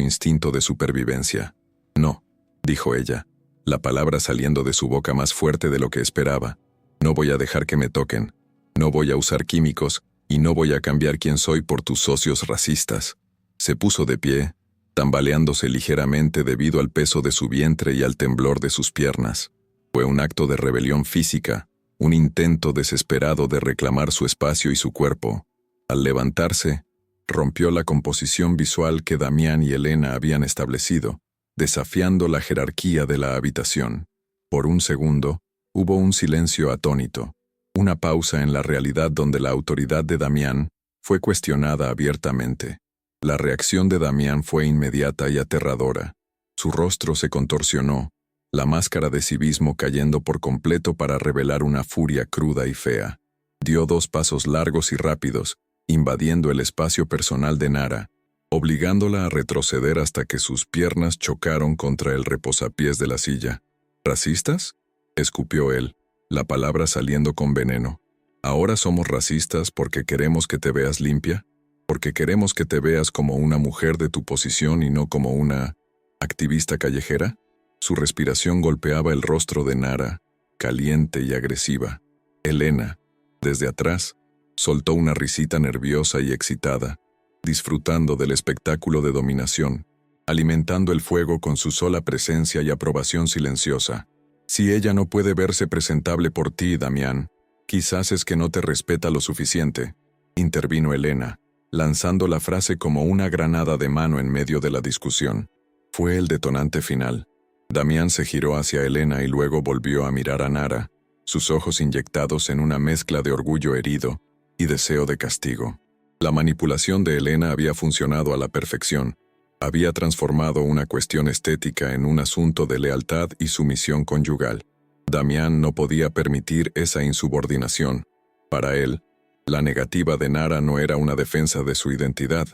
instinto de supervivencia. «No», dijo ella, la palabra saliendo de su boca más fuerte de lo que esperaba. «No voy a dejar que me toquen. No voy a usar químicos y no voy a cambiar quién soy por tus socios racistas». Se puso de pie, tambaleándose ligeramente debido al peso de su vientre y al temblor de sus piernas. Fue un acto de rebelión física, un intento desesperado de reclamar su espacio y su cuerpo. Al levantarse, rompió la composición visual que Damián y Elena habían establecido, desafiando la jerarquía de la habitación. Por un segundo, hubo un silencio atónito, una pausa en la realidad donde la autoridad de Damián fue cuestionada abiertamente. La reacción de Damián fue inmediata y aterradora. Su rostro se contorsionó, la máscara de civismo cayendo por completo para revelar una furia cruda y fea. Dio 2 pasos largos y rápidos, invadiendo el espacio personal de Nara, obligándola a retroceder hasta que sus piernas chocaron contra el reposapiés de la silla. «¿Racistas?», escupió él, la palabra saliendo con veneno. «¿Ahora somos racistas porque queremos que te veas limpia? ¿Porque queremos que te veas como una mujer de tu posición y no como una activista callejera?» Su respiración golpeaba el rostro de Nara, caliente y agresiva. Elena, desde atrás, soltó una risita nerviosa y excitada, disfrutando del espectáculo de dominación, alimentando el fuego con su sola presencia y aprobación silenciosa. «Si ella no puede verse presentable por ti, Damián, quizás es que no te respeta lo suficiente», intervino Elena, lanzando la frase como una granada de mano en medio de la discusión. Fue el detonante final. Damián se giró hacia Elena y luego volvió a mirar a Nara, sus ojos inyectados en una mezcla de orgullo herido y deseo de castigo. La manipulación de Elena había funcionado a la perfección. Había transformado una cuestión estética en un asunto de lealtad y sumisión conyugal. Damián no podía permitir esa insubordinación. Para él, la negativa de Nara no era una defensa de su identidad,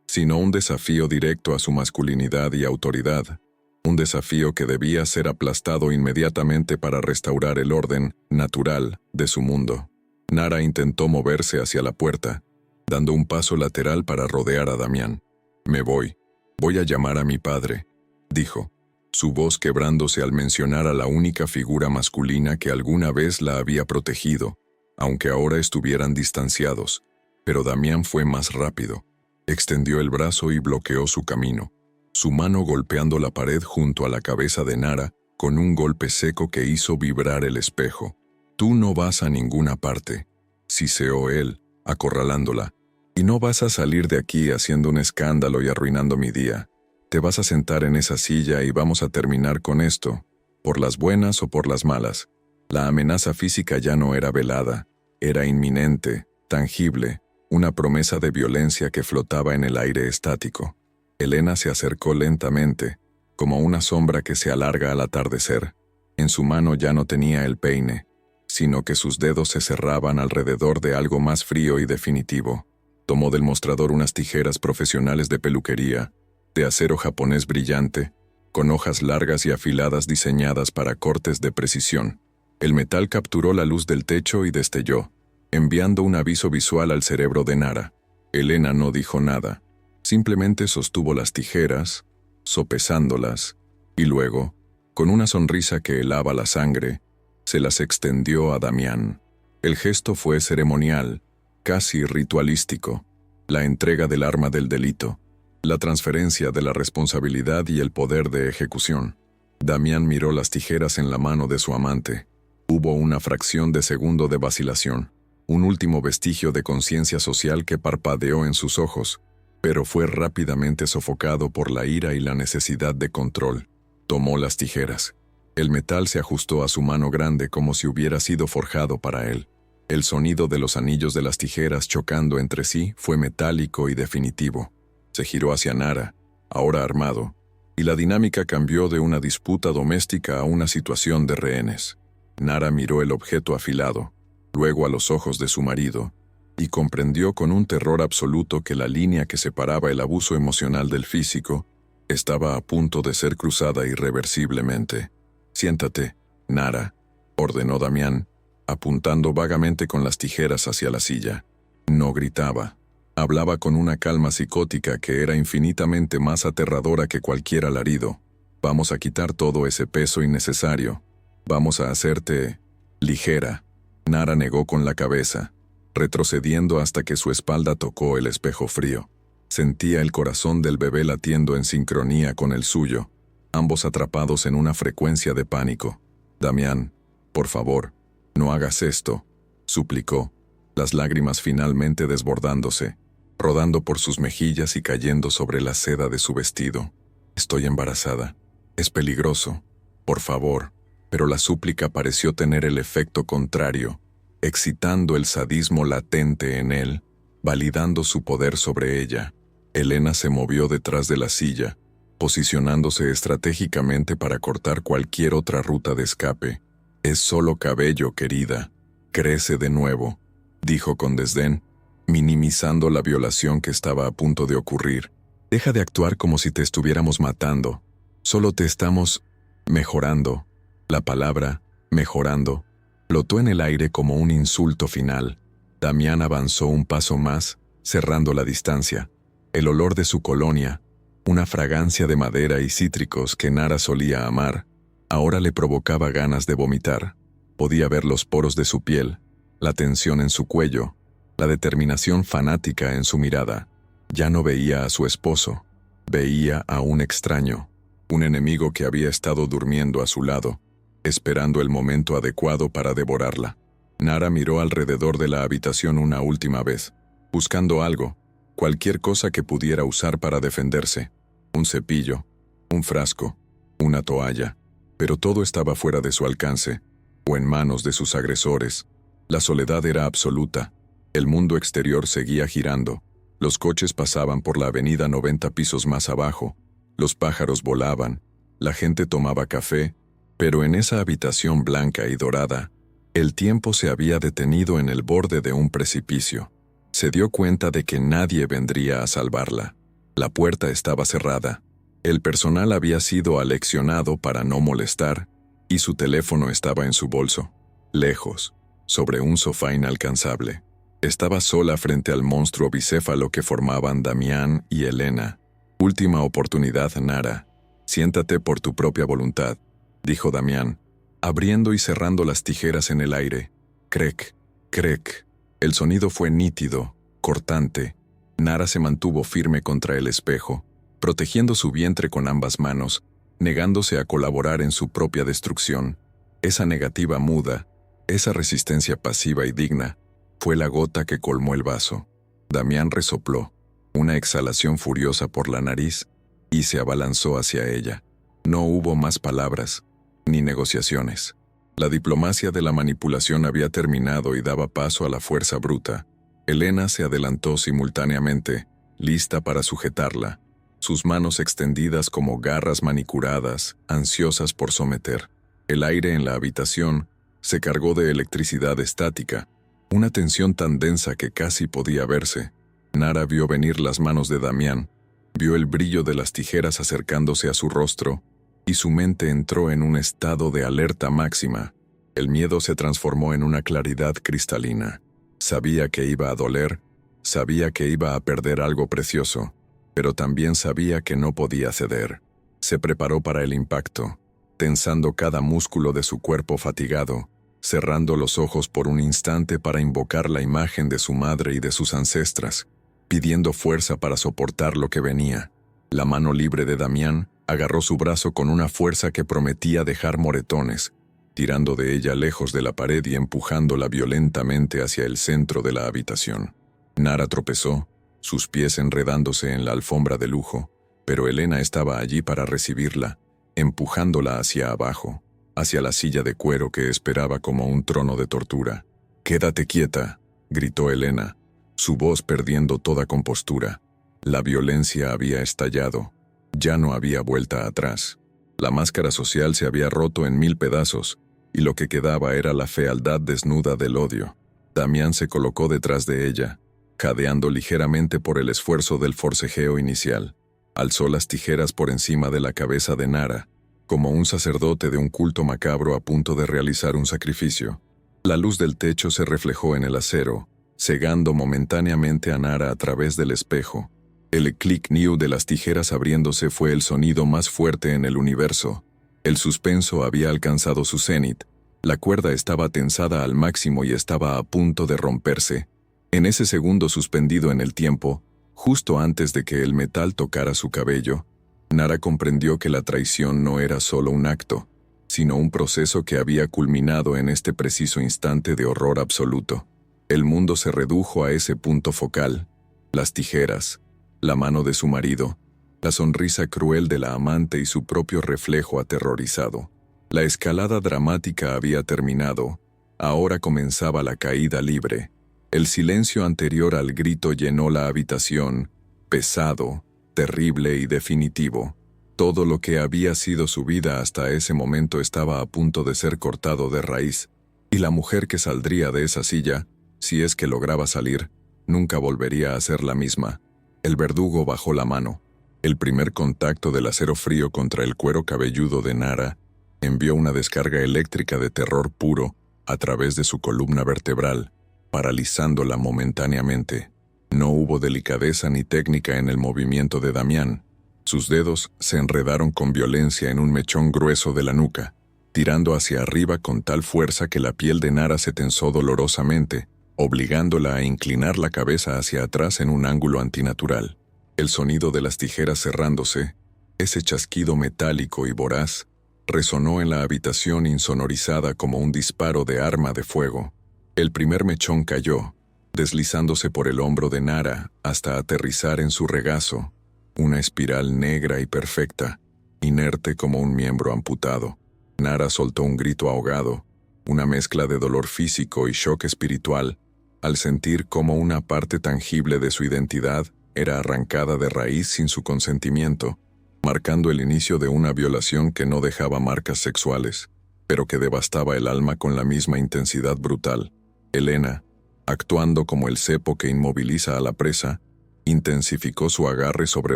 sino un desafío directo a su masculinidad y autoridad. Un desafío que debía ser aplastado inmediatamente para restaurar el orden natural de su mundo. Nara intentó moverse hacia la puerta, dando un paso lateral para rodear a Damián. «Me voy. Voy a llamar a mi padre», dijo, su voz quebrándose al mencionar a la única figura masculina que alguna vez la había protegido, aunque ahora estuvieran distanciados. Pero Damián fue más rápido. Extendió el brazo y bloqueó su camino, su mano golpeando la pared junto a la cabeza de Nara con un golpe seco que hizo vibrar el espejo. «Tú no vas a ninguna parte», siseó él, acorralándola. «Y no vas a salir de aquí haciendo un escándalo y arruinando mi día. Te vas a sentar en esa silla y vamos a terminar con esto, por las buenas o por las malas». La amenaza física ya no era velada, era inminente, tangible, una promesa de violencia que flotaba en el aire estático. Elena se acercó lentamente, como una sombra que se alarga al atardecer. En su mano ya no tenía el peine, sino que sus dedos se cerraban alrededor de algo más frío y definitivo. Tomó del mostrador unas tijeras profesionales de peluquería, de acero japonés brillante, con hojas largas y afiladas diseñadas para cortes de precisión. El metal capturó la luz del techo y destelló, enviando un aviso visual al cerebro de Nara. Elena no dijo nada, simplemente sostuvo las tijeras, sopesándolas, y luego, con una sonrisa que helaba la sangre, se las extendió a Damián. El gesto fue ceremonial, casi ritualístico, la entrega del arma del delito, la transferencia de la responsabilidad y el poder de ejecución. Damián miró las tijeras en la mano de su amante. Hubo una fracción de segundo de vacilación, un último vestigio de conciencia social que parpadeó en sus ojos, pero fue rápidamente sofocado por la ira y la necesidad de control. Tomó las tijeras. El metal se ajustó a su mano grande como si hubiera sido forjado para él. El sonido de los anillos de las tijeras chocando entre sí fue metálico y definitivo. Se giró hacia Nara, ahora armado, y la dinámica cambió de una disputa doméstica a una situación de rehenes. Nara miró el objeto afilado, luego a los ojos de su marido, y comprendió con un terror absoluto que la línea que separaba el abuso emocional del físico estaba a punto de ser cruzada irreversiblemente. «Siéntate, Nara», ordenó Damián, apuntando vagamente con las tijeras hacia la silla. No gritaba. Hablaba con una calma psicótica que era infinitamente más aterradora que cualquier alarido. «Vamos a quitar todo ese peso innecesario. Vamos a hacerte ligera». Nara negó con la cabeza, retrocediendo hasta que su espalda tocó el espejo frío. Sentía el corazón del bebé latiendo en sincronía con el suyo, ambos atrapados en una frecuencia de pánico. «Damián, por favor, no hagas esto», suplicó, las lágrimas finalmente desbordándose, rodando por sus mejillas y cayendo sobre la seda de su vestido. «Estoy embarazada. Es peligroso. Por favor». Pero la súplica pareció tener el efecto contrario, excitando el sadismo latente en él, validando su poder sobre ella. Elena se movió detrás de la silla, posicionándose estratégicamente para cortar cualquier otra ruta de escape. «Es solo cabello, querida. Crece de nuevo», dijo con desdén, minimizando la violación que estaba a punto de ocurrir. «Deja de actuar como si te estuviéramos matando. Solo te estamos mejorando». La palabra «mejorando» flotó en el aire como un insulto final. Damián avanzó un paso más, cerrando la distancia. El olor de su colonia, una fragancia de madera y cítricos que Nara solía amar, ahora le provocaba ganas de vomitar. Podía ver los poros de su piel, la tensión en su cuello, la determinación fanática en su mirada. Ya no veía a su esposo, veía a un extraño, un enemigo que había estado durmiendo a su lado, esperando el momento adecuado para devorarla. Nara miró alrededor de la habitación una última vez, buscando algo, cualquier cosa que pudiera usar para defenderse. Un cepillo, un frasco, una toalla, pero todo estaba fuera de su alcance, o en manos de sus agresores. La soledad era absoluta. El mundo exterior seguía girando. Los coches pasaban por la avenida 90 pisos más abajo. Los pájaros volaban. La gente tomaba café. Pero en esa habitación blanca y dorada, el tiempo se había detenido en el borde de un precipicio. Se dio cuenta de que nadie vendría a salvarla. La puerta estaba cerrada. El personal había sido aleccionado para no molestar, y su teléfono estaba en su bolso, lejos, sobre un sofá inalcanzable. Estaba sola frente al monstruo bicéfalo que formaban Damián y Elena. «Última oportunidad, Nara», Siéntate por tu propia voluntad, dijo Damián, abriendo y cerrando las tijeras en el aire. Crec, crec. El sonido fue nítido, cortante. Nara se mantuvo firme contra el espejo, protegiendo su vientre con ambas manos, negándose a colaborar en su propia destrucción. Esa negativa muda, esa resistencia pasiva y digna, fue la gota que colmó el vaso. Damián resopló, una exhalación furiosa por la nariz, y se abalanzó hacia ella. No hubo más palabras, ni negociaciones. La diplomacia de la manipulación había terminado y daba paso a la fuerza bruta. Elena se adelantó simultáneamente, lista para sujetarla, sus manos extendidas como garras manicuradas, ansiosas por someter. El aire en la habitación se cargó de electricidad estática, una tensión tan densa que casi podía verse. Nara vio venir las manos de Damián, vio el brillo de las tijeras acercándose a su rostro, y su mente entró en un estado de alerta máxima. El miedo se transformó en una claridad cristalina. Sabía que iba a doler, sabía que iba a perder algo precioso, pero también sabía que no podía ceder. Se preparó para el impacto, tensando cada músculo de su cuerpo fatigado, cerrando los ojos por un instante para invocar la imagen de su madre y de sus ancestras, pidiendo fuerza para soportar lo que venía. La mano libre de Damián agarró su brazo con una fuerza que prometía dejar moretones, tirando de ella lejos de la pared y empujándola violentamente hacia el centro de la habitación. Nara tropezó, sus pies enredándose en la alfombra de lujo, pero Elena estaba allí para recibirla, empujándola hacia abajo, hacia la silla de cuero que esperaba como un trono de tortura. «Quédate quieta», gritó Elena, su voz perdiendo toda compostura. La violencia había estallado. Ya no había vuelta atrás. La máscara social se había roto en 1000 pedazos, y lo que quedaba era la fealdad desnuda del odio. Damián se colocó detrás de ella, jadeando ligeramente por el esfuerzo del forcejeo inicial. Alzó las tijeras por encima de la cabeza de Nara, como un sacerdote de un culto macabro a punto de realizar un sacrificio. La luz del techo se reflejó en el acero, cegando momentáneamente a Nara a través del espejo. El clic-new de las tijeras abriéndose fue el sonido más fuerte en el universo. El suspenso había alcanzado su cenit. La cuerda estaba tensada al máximo y estaba a punto de romperse. En ese segundo suspendido en el tiempo, justo antes de que el metal tocara su cabello, Nara comprendió que la traición no era solo un acto, sino un proceso que había culminado en este preciso instante de horror absoluto. El mundo se redujo a ese punto focal. Las tijeras, la mano de su marido, la sonrisa cruel de la amante y su propio reflejo aterrorizado. La escalada dramática había terminado. Ahora comenzaba la caída libre. El silencio anterior al grito llenó la habitación, pesado, terrible y definitivo. Todo lo que había sido su vida hasta ese momento estaba a punto de ser cortado de raíz, y la mujer que saldría de esa silla, si es que lograba salir, nunca volvería a ser la misma. El verdugo bajó la mano. El primer contacto del acero frío contra el cuero cabelludo de Nara envió una descarga eléctrica de terror puro a través de su columna vertebral, paralizándola momentáneamente. No hubo delicadeza ni técnica en el movimiento de Damián. Sus dedos se enredaron con violencia en un mechón grueso de la nuca, tirando hacia arriba con tal fuerza que la piel de Nara se tensó dolorosamente, obligándola a inclinar la cabeza hacia atrás en un ángulo antinatural. El sonido de las tijeras cerrándose, ese chasquido metálico y voraz, resonó en la habitación insonorizada como un disparo de arma de fuego. El primer mechón cayó, deslizándose por el hombro de Nara hasta aterrizar en su regazo, una espiral negra y perfecta, inerte como un miembro amputado. Nara soltó un grito ahogado, una mezcla de dolor físico y shock espiritual, al sentir cómo una parte tangible de su identidad era arrancada de raíz sin su consentimiento, marcando el inicio de una violación que no dejaba marcas sexuales, pero que devastaba el alma con la misma intensidad brutal. Elena, actuando como el cepo que inmoviliza a la presa, intensificó su agarre sobre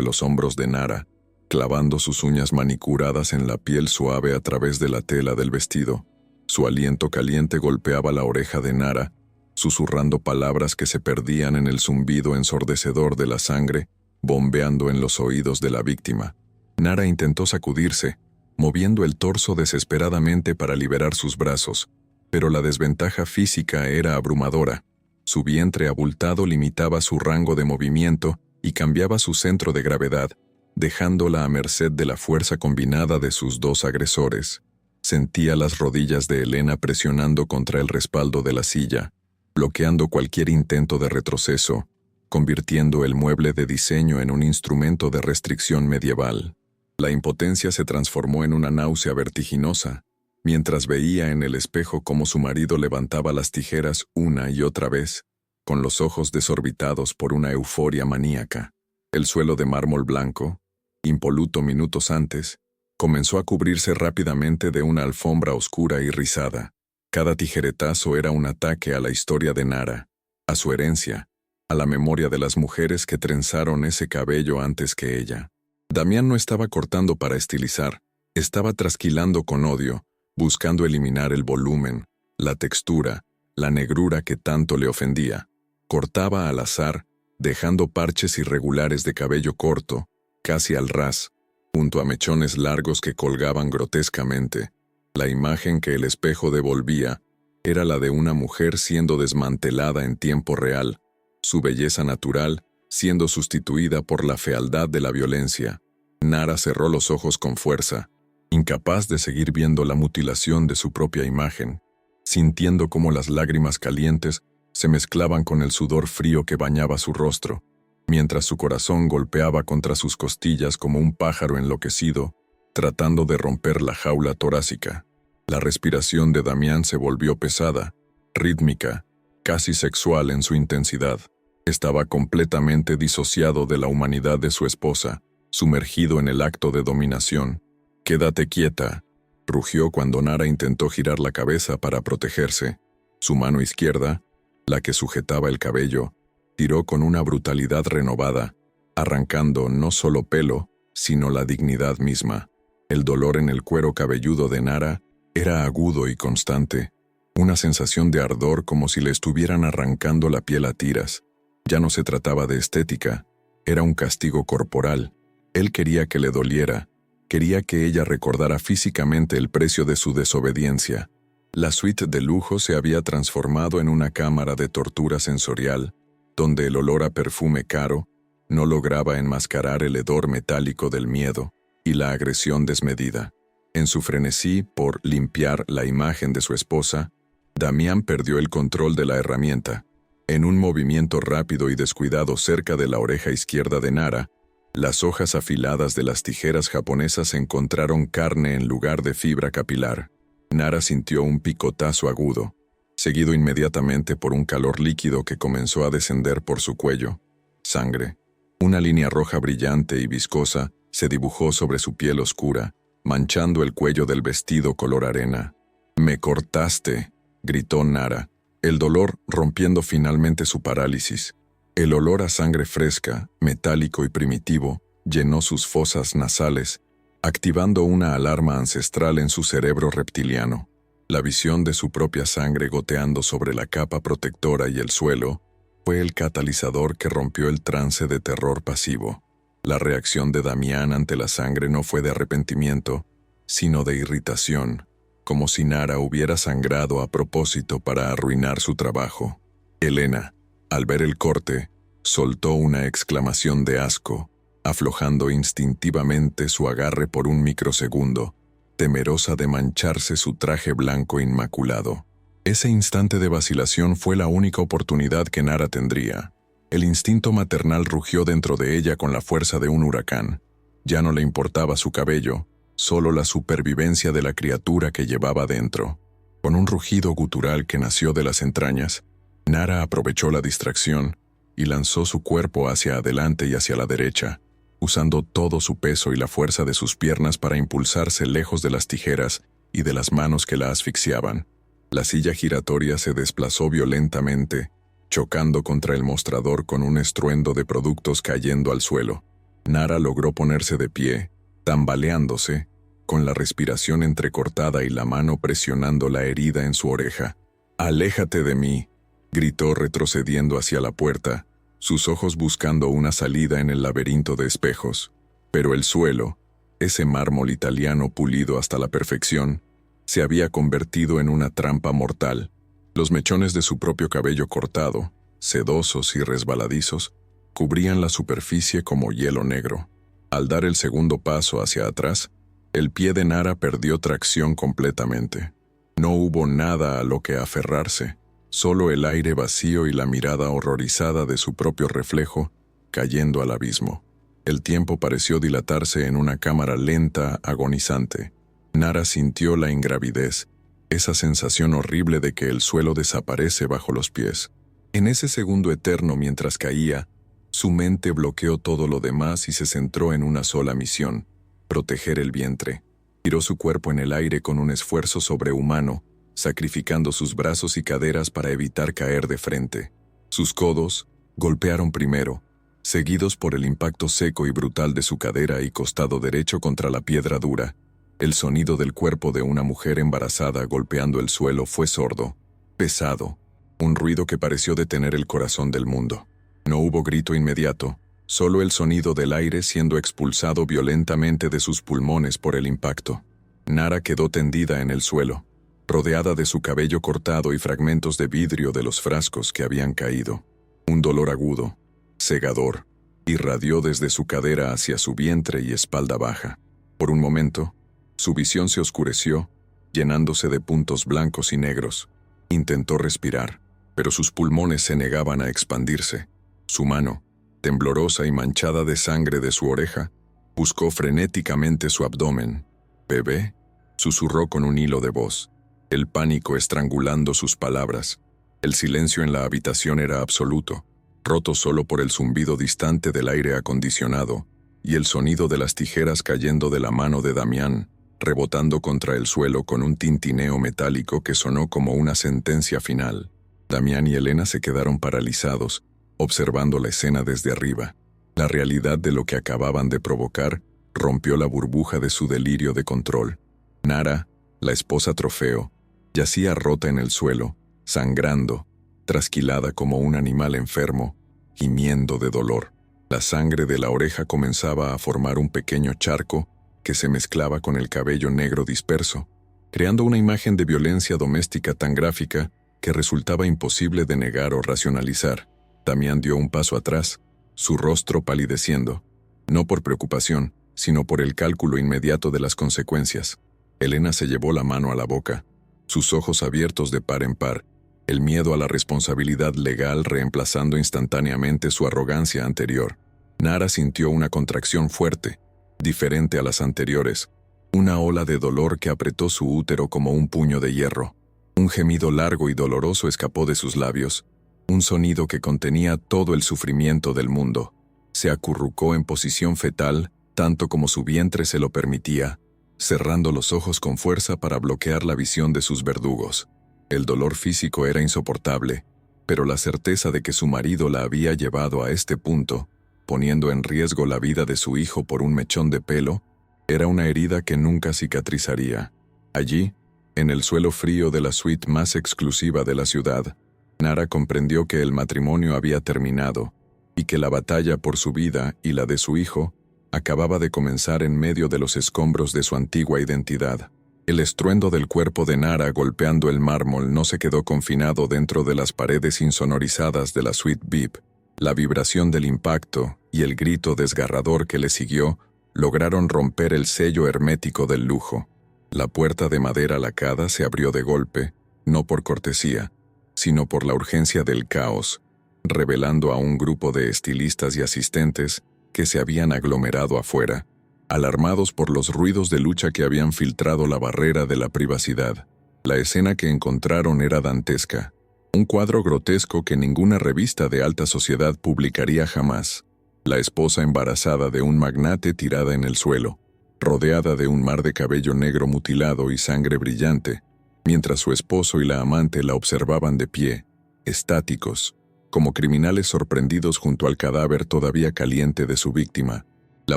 los hombros de Nara, clavando sus uñas manicuradas en la piel suave a través de la tela del vestido. Su aliento caliente golpeaba la oreja de Nara, susurrando palabras que se perdían en el zumbido ensordecedor de la sangre, bombeando en los oídos de la víctima. Nara intentó sacudirse, moviendo el torso desesperadamente para liberar sus brazos, pero la desventaja física era abrumadora. Su vientre abultado limitaba su rango de movimiento y cambiaba su centro de gravedad, dejándola a merced de la fuerza combinada de sus dos agresores. Sentía las rodillas de Elena presionando contra el respaldo de la silla, bloqueando cualquier intento de retroceso, convirtiendo el mueble de diseño en un instrumento de restricción medieval. La impotencia se transformó en una náusea vertiginosa, mientras veía en el espejo cómo su marido levantaba las tijeras una y otra vez, con los ojos desorbitados por una euforia maníaca. El suelo de mármol blanco, impoluto minutos antes, comenzó a cubrirse rápidamente de una alfombra oscura y rizada. Cada tijeretazo era un ataque a la historia de Nara, a su herencia, a la memoria de las mujeres que trenzaron ese cabello antes que ella. Damián no estaba cortando para estilizar, estaba trasquilando con odio, buscando eliminar el volumen, la textura, la negrura que tanto le ofendía. Cortaba al azar, dejando parches irregulares de cabello corto, casi al ras, junto a mechones largos que colgaban grotescamente. La imagen que el espejo devolvía era la de una mujer siendo desmantelada en tiempo real, su belleza natural siendo sustituida por la fealdad de la violencia. Nara cerró los ojos con fuerza, incapaz de seguir viendo la mutilación de su propia imagen, sintiendo cómo las lágrimas calientes se mezclaban con el sudor frío que bañaba su rostro, mientras su corazón golpeaba contra sus costillas como un pájaro enloquecido, tratando de romper la jaula torácica. La respiración de Damián se volvió pesada, rítmica, casi sexual en su intensidad. Estaba completamente disociado de la humanidad de su esposa, sumergido en el acto de dominación. «Quédate quieta», rugió cuando Nara intentó girar la cabeza para protegerse. Su mano izquierda, la que sujetaba el cabello, tiró con una brutalidad renovada, arrancando no solo pelo, sino la dignidad misma. El dolor en el cuero cabelludo de Nara era agudo y constante, una sensación de ardor como si le estuvieran arrancando la piel a tiras. Ya no se trataba de estética, era un castigo corporal. Él quería que le doliera, quería que ella recordara físicamente el precio de su desobediencia. La suite de lujo se había transformado en una cámara de tortura sensorial, donde el olor a perfume caro no lograba enmascarar el hedor metálico del miedo y la agresión desmedida. En su frenesí por limpiar la imagen de su esposa, Damián perdió el control de la herramienta. En un movimiento rápido y descuidado cerca de la oreja izquierda de Nara, las hojas afiladas de las tijeras japonesas encontraron carne en lugar de fibra capilar. Nara sintió un picotazo agudo, seguido inmediatamente por un calor líquido que comenzó a descender por su cuello. Sangre. Una línea roja brillante y viscosa se dibujó sobre su piel oscura, manchando el cuello del vestido color arena. «Me cortaste», gritó Nara, el dolor rompiendo finalmente su parálisis. El olor a sangre fresca, metálico y primitivo, llenó sus fosas nasales, activando una alarma ancestral en su cerebro reptiliano. La visión de su propia sangre goteando sobre la capa protectora y el suelo fue el catalizador que rompió el trance de terror pasivo. La reacción de Damián ante la sangre no fue de arrepentimiento, sino de irritación, como si Nara hubiera sangrado a propósito para arruinar su trabajo. Elena, al ver el corte, soltó una exclamación de asco, aflojando instintivamente su agarre por un microsegundo, temerosa de mancharse su traje blanco inmaculado. Ese instante de vacilación fue la única oportunidad que Nara tendría. El instinto maternal rugió dentro de ella con la fuerza de un huracán. Ya no le importaba su cabello, solo la supervivencia de la criatura que llevaba dentro. Con un rugido gutural que nació de las entrañas, Nara aprovechó la distracción y lanzó su cuerpo hacia adelante y hacia la derecha, usando todo su peso y la fuerza de sus piernas para impulsarse lejos de las tijeras y de las manos que la asfixiaban. La silla giratoria se desplazó violentamente, chocando contra el mostrador con un estruendo de productos cayendo al suelo. Nara logró ponerse de pie, tambaleándose, con la respiración entrecortada y la mano presionando la herida en su oreja. «¡Aléjate de mí!», gritó retrocediendo hacia la puerta, sus ojos buscando una salida en el laberinto de espejos. Pero el suelo, Ese mármol italiano pulido hasta la perfección se había convertido en una trampa mortal. Los mechones de su propio cabello cortado, sedosos y resbaladizos, cubrían la superficie como hielo negro. Al dar el segundo paso hacia atrás, el pie de Nara perdió tracción completamente. No hubo nada a lo que aferrarse, solo el aire vacío y la mirada horrorizada de su propio reflejo cayendo al abismo. El tiempo pareció dilatarse en una cámara lenta, agonizante. Nara sintió la ingravidez, esa sensación horrible de que el suelo desaparece bajo los pies. En ese segundo eterno mientras caía, su mente bloqueó todo lo demás y se centró en una sola misión: proteger el vientre. Giró su cuerpo en el aire con un esfuerzo sobrehumano, sacrificando sus brazos y caderas para evitar caer de frente. Sus codos golpearon primero, seguidos por el impacto seco y brutal de su cadera y costado derecho contra la piedra dura. El sonido del cuerpo de una mujer embarazada golpeando el suelo fue sordo, pesado, un ruido que pareció detener el corazón del mundo. No hubo grito inmediato, solo el sonido del aire siendo expulsado violentamente de sus pulmones por el impacto. Nara quedó tendida en el suelo, rodeada de su cabello cortado y fragmentos de vidrio de los frascos que habían caído. Un dolor agudo, cegador, irradió desde su cadera hacia su vientre y espalda baja. Por un momento, su visión se oscureció, llenándose de puntos blancos y negros. Intentó respirar, pero sus pulmones se negaban a expandirse. Su mano, temblorosa y manchada de sangre de su oreja, buscó frenéticamente su abdomen. «¿Bebé?», susurró con un hilo de voz, el pánico estrangulando sus palabras. El silencio en la habitación era absoluto, roto solo por el zumbido distante del aire acondicionado y el sonido de las tijeras cayendo de la mano de Damián, rebotando contra el suelo con un tintineo metálico que sonó como una sentencia final. Damián y Elena se quedaron paralizados, observando la escena desde arriba. La realidad de lo que acababan de provocar rompió la burbuja de su delirio de control. Nara, la esposa trofeo, yacía rota en el suelo, sangrando, trasquilada como un animal enfermo, gimiendo de dolor. La sangre de la oreja comenzaba a formar un pequeño charco que se mezclaba con el cabello negro disperso, creando una imagen de violencia doméstica tan gráfica que resultaba imposible de negar o racionalizar. Damián dio un paso atrás, su rostro palideciendo, no por preocupación, sino por el cálculo inmediato de las consecuencias. Elena se llevó la mano a la boca, sus ojos abiertos de par en par, el miedo a la responsabilidad legal reemplazando instantáneamente su arrogancia anterior. Nara sintió una contracción fuerte, diferente a las anteriores, una ola de dolor que apretó su útero como un puño de hierro. Un gemido largo y doloroso escapó de sus labios, un sonido que contenía todo el sufrimiento del mundo. Se acurrucó en posición fetal, tanto como su vientre se lo permitía, cerrando los ojos con fuerza para bloquear la visión de sus verdugos. El dolor físico era insoportable, pero la certeza de que su marido la había llevado a este punto, poniendo en riesgo la vida de su hijo por un mechón de pelo, era una herida que nunca cicatrizaría. Allí, en el suelo frío de la suite más exclusiva de la ciudad, Nara comprendió que el matrimonio había terminado y que la batalla por su vida y la de su hijo acababa de comenzar en medio de los escombros de su antigua identidad. El estruendo del cuerpo de Nara golpeando el mármol no se quedó confinado dentro de las paredes insonorizadas de la suite VIP. La vibración del impacto y el grito desgarrador que le siguió lograron romper el sello hermético del lujo. La puerta de madera lacada se abrió de golpe, no por cortesía, sino por la urgencia del caos, revelando a un grupo de estilistas y asistentes que se habían aglomerado afuera, alarmados por los ruidos de lucha que habían filtrado la barrera de la privacidad. La escena que encontraron era dantesca, un cuadro grotesco que ninguna revista de alta sociedad publicaría jamás. La esposa embarazada de un magnate tirada en el suelo, rodeada de un mar de cabello negro mutilado y sangre brillante, mientras su esposo y la amante la observaban de pie, estáticos, como criminales sorprendidos junto al cadáver todavía caliente de su víctima. La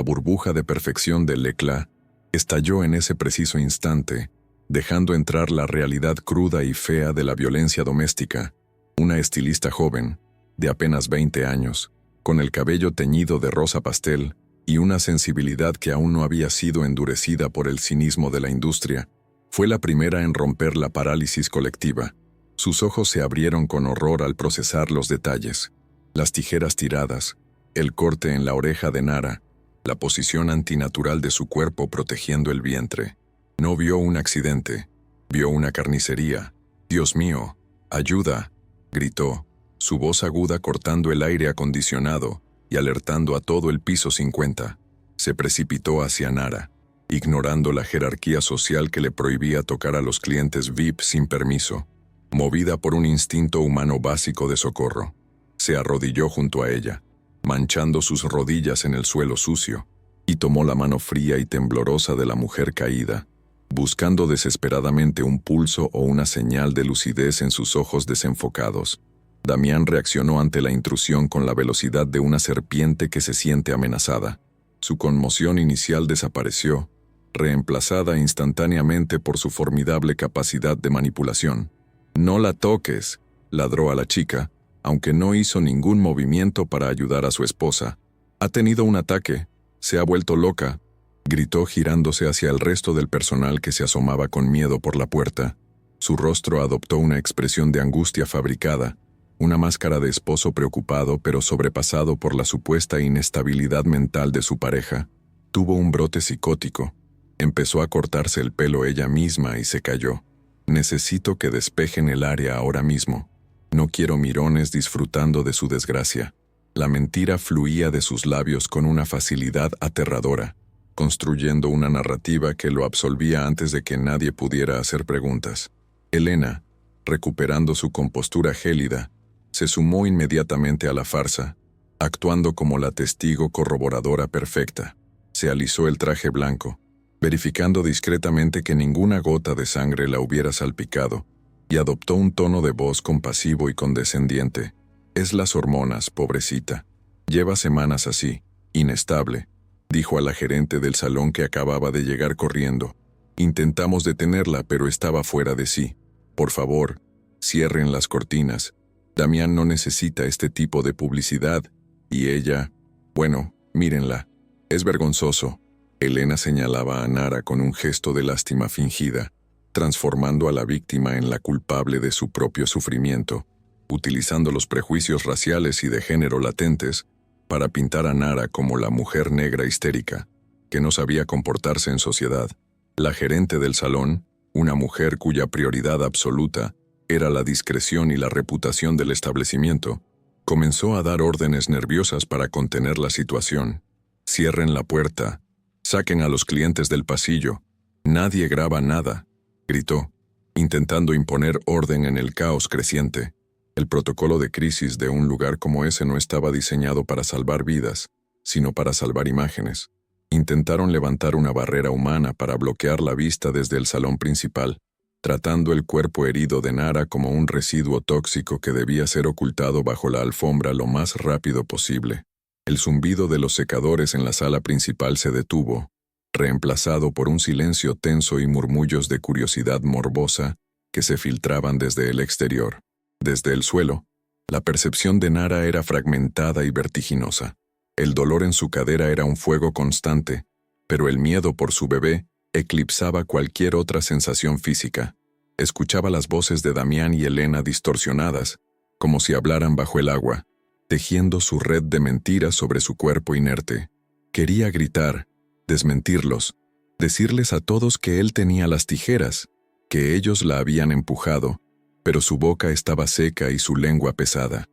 burbuja de perfección del Leclat estalló en ese preciso instante, dejando entrar la realidad cruda y fea de la violencia doméstica. Una estilista joven, de apenas 20 años, con el cabello teñido de rosa pastel, y una sensibilidad que aún no había sido endurecida por el cinismo de la industria, fue la primera en romper la parálisis colectiva. Sus ojos se abrieron con horror al procesar los detalles. Las tijeras tiradas, el corte en la oreja de Nara, la posición antinatural de su cuerpo protegiendo el vientre. No vio un accidente, vio una carnicería. «Dios mío, ayuda», gritó, su voz aguda cortando el aire acondicionado y alertando a todo el piso 50. Se precipitó hacia Nara, ignorando la jerarquía social que le prohibía tocar a los clientes VIP sin permiso. Movida por un instinto humano básico de socorro, se arrodilló junto a ella, manchando sus rodillas en el suelo sucio, y tomó la mano fría y temblorosa de la mujer caída, buscando desesperadamente un pulso o una señal de lucidez en sus ojos desenfocados. Damián reaccionó ante la intrusión con la velocidad de una serpiente que se siente amenazada. Su conmoción inicial desapareció, reemplazada instantáneamente por su formidable capacidad de manipulación. «No la toques», ladró a la chica, aunque no hizo ningún movimiento para ayudar a su esposa. «Ha tenido un ataque, se ha vuelto loca», gritó girándose hacia el resto del personal que se asomaba con miedo por la puerta. Su rostro adoptó una expresión de angustia fabricada, una máscara de esposo preocupado pero sobrepasado por la supuesta inestabilidad mental de su pareja. Tuvo un brote psicótico. Empezó a cortarse el pelo ella misma y se cayó. «Necesito que despejen el área ahora mismo. No quiero mirones disfrutando de su desgracia». La mentira fluía de sus labios con una facilidad aterradora, construyendo una narrativa que lo absolvía antes de que nadie pudiera hacer preguntas. Elena, recuperando su compostura gélida, se sumó inmediatamente a la farsa, actuando como la testigo corroboradora perfecta. Se alisó el traje blanco, verificando discretamente que ninguna gota de sangre la hubiera salpicado, y adoptó un tono de voz compasivo y condescendiente. «Es las hormonas, pobrecita. Lleva semanas así, inestable», dijo a la gerente del salón que acababa de llegar corriendo. «Intentamos detenerla, pero estaba fuera de sí. Por favor, cierren las cortinas. Damián no necesita este tipo de publicidad, y ella... Bueno, mírenla. Es vergonzoso». Elena señalaba a Nara con un gesto de lástima fingida, transformando a la víctima en la culpable de su propio sufrimiento, utilizando los prejuicios raciales y de género latentes para pintar a Nara como la mujer negra histérica, que no sabía comportarse en sociedad. La gerente del salón, una mujer cuya prioridad absoluta era la discreción y la reputación del establecimiento, comenzó a dar órdenes nerviosas para contener la situación. «Cierren la puerta. Saquen a los clientes del pasillo. Nadie graba nada», gritó, intentando imponer orden en el caos creciente. El protocolo de crisis de un lugar como ese no estaba diseñado para salvar vidas, sino para salvar imágenes. Intentaron levantar una barrera humana para bloquear la vista desde el salón principal, tratando el cuerpo herido de Nara como un residuo tóxico que debía ser ocultado bajo la alfombra lo más rápido posible. El zumbido de los secadores en la sala principal se detuvo, reemplazado por un silencio tenso y murmullos de curiosidad morbosa que se filtraban desde el exterior. Desde el suelo, la percepción de Nara era fragmentada y vertiginosa. El dolor en su cadera era un fuego constante, pero el miedo por su bebé eclipsaba cualquier otra sensación física. Escuchaba las voces de Damián y Elena distorsionadas, como si hablaran bajo el agua, tejiendo su red de mentiras sobre su cuerpo inerte. Quería gritar, desmentirlos, decirles a todos que él tenía las tijeras, que ellos la habían empujado, pero su boca estaba seca y su lengua pesada.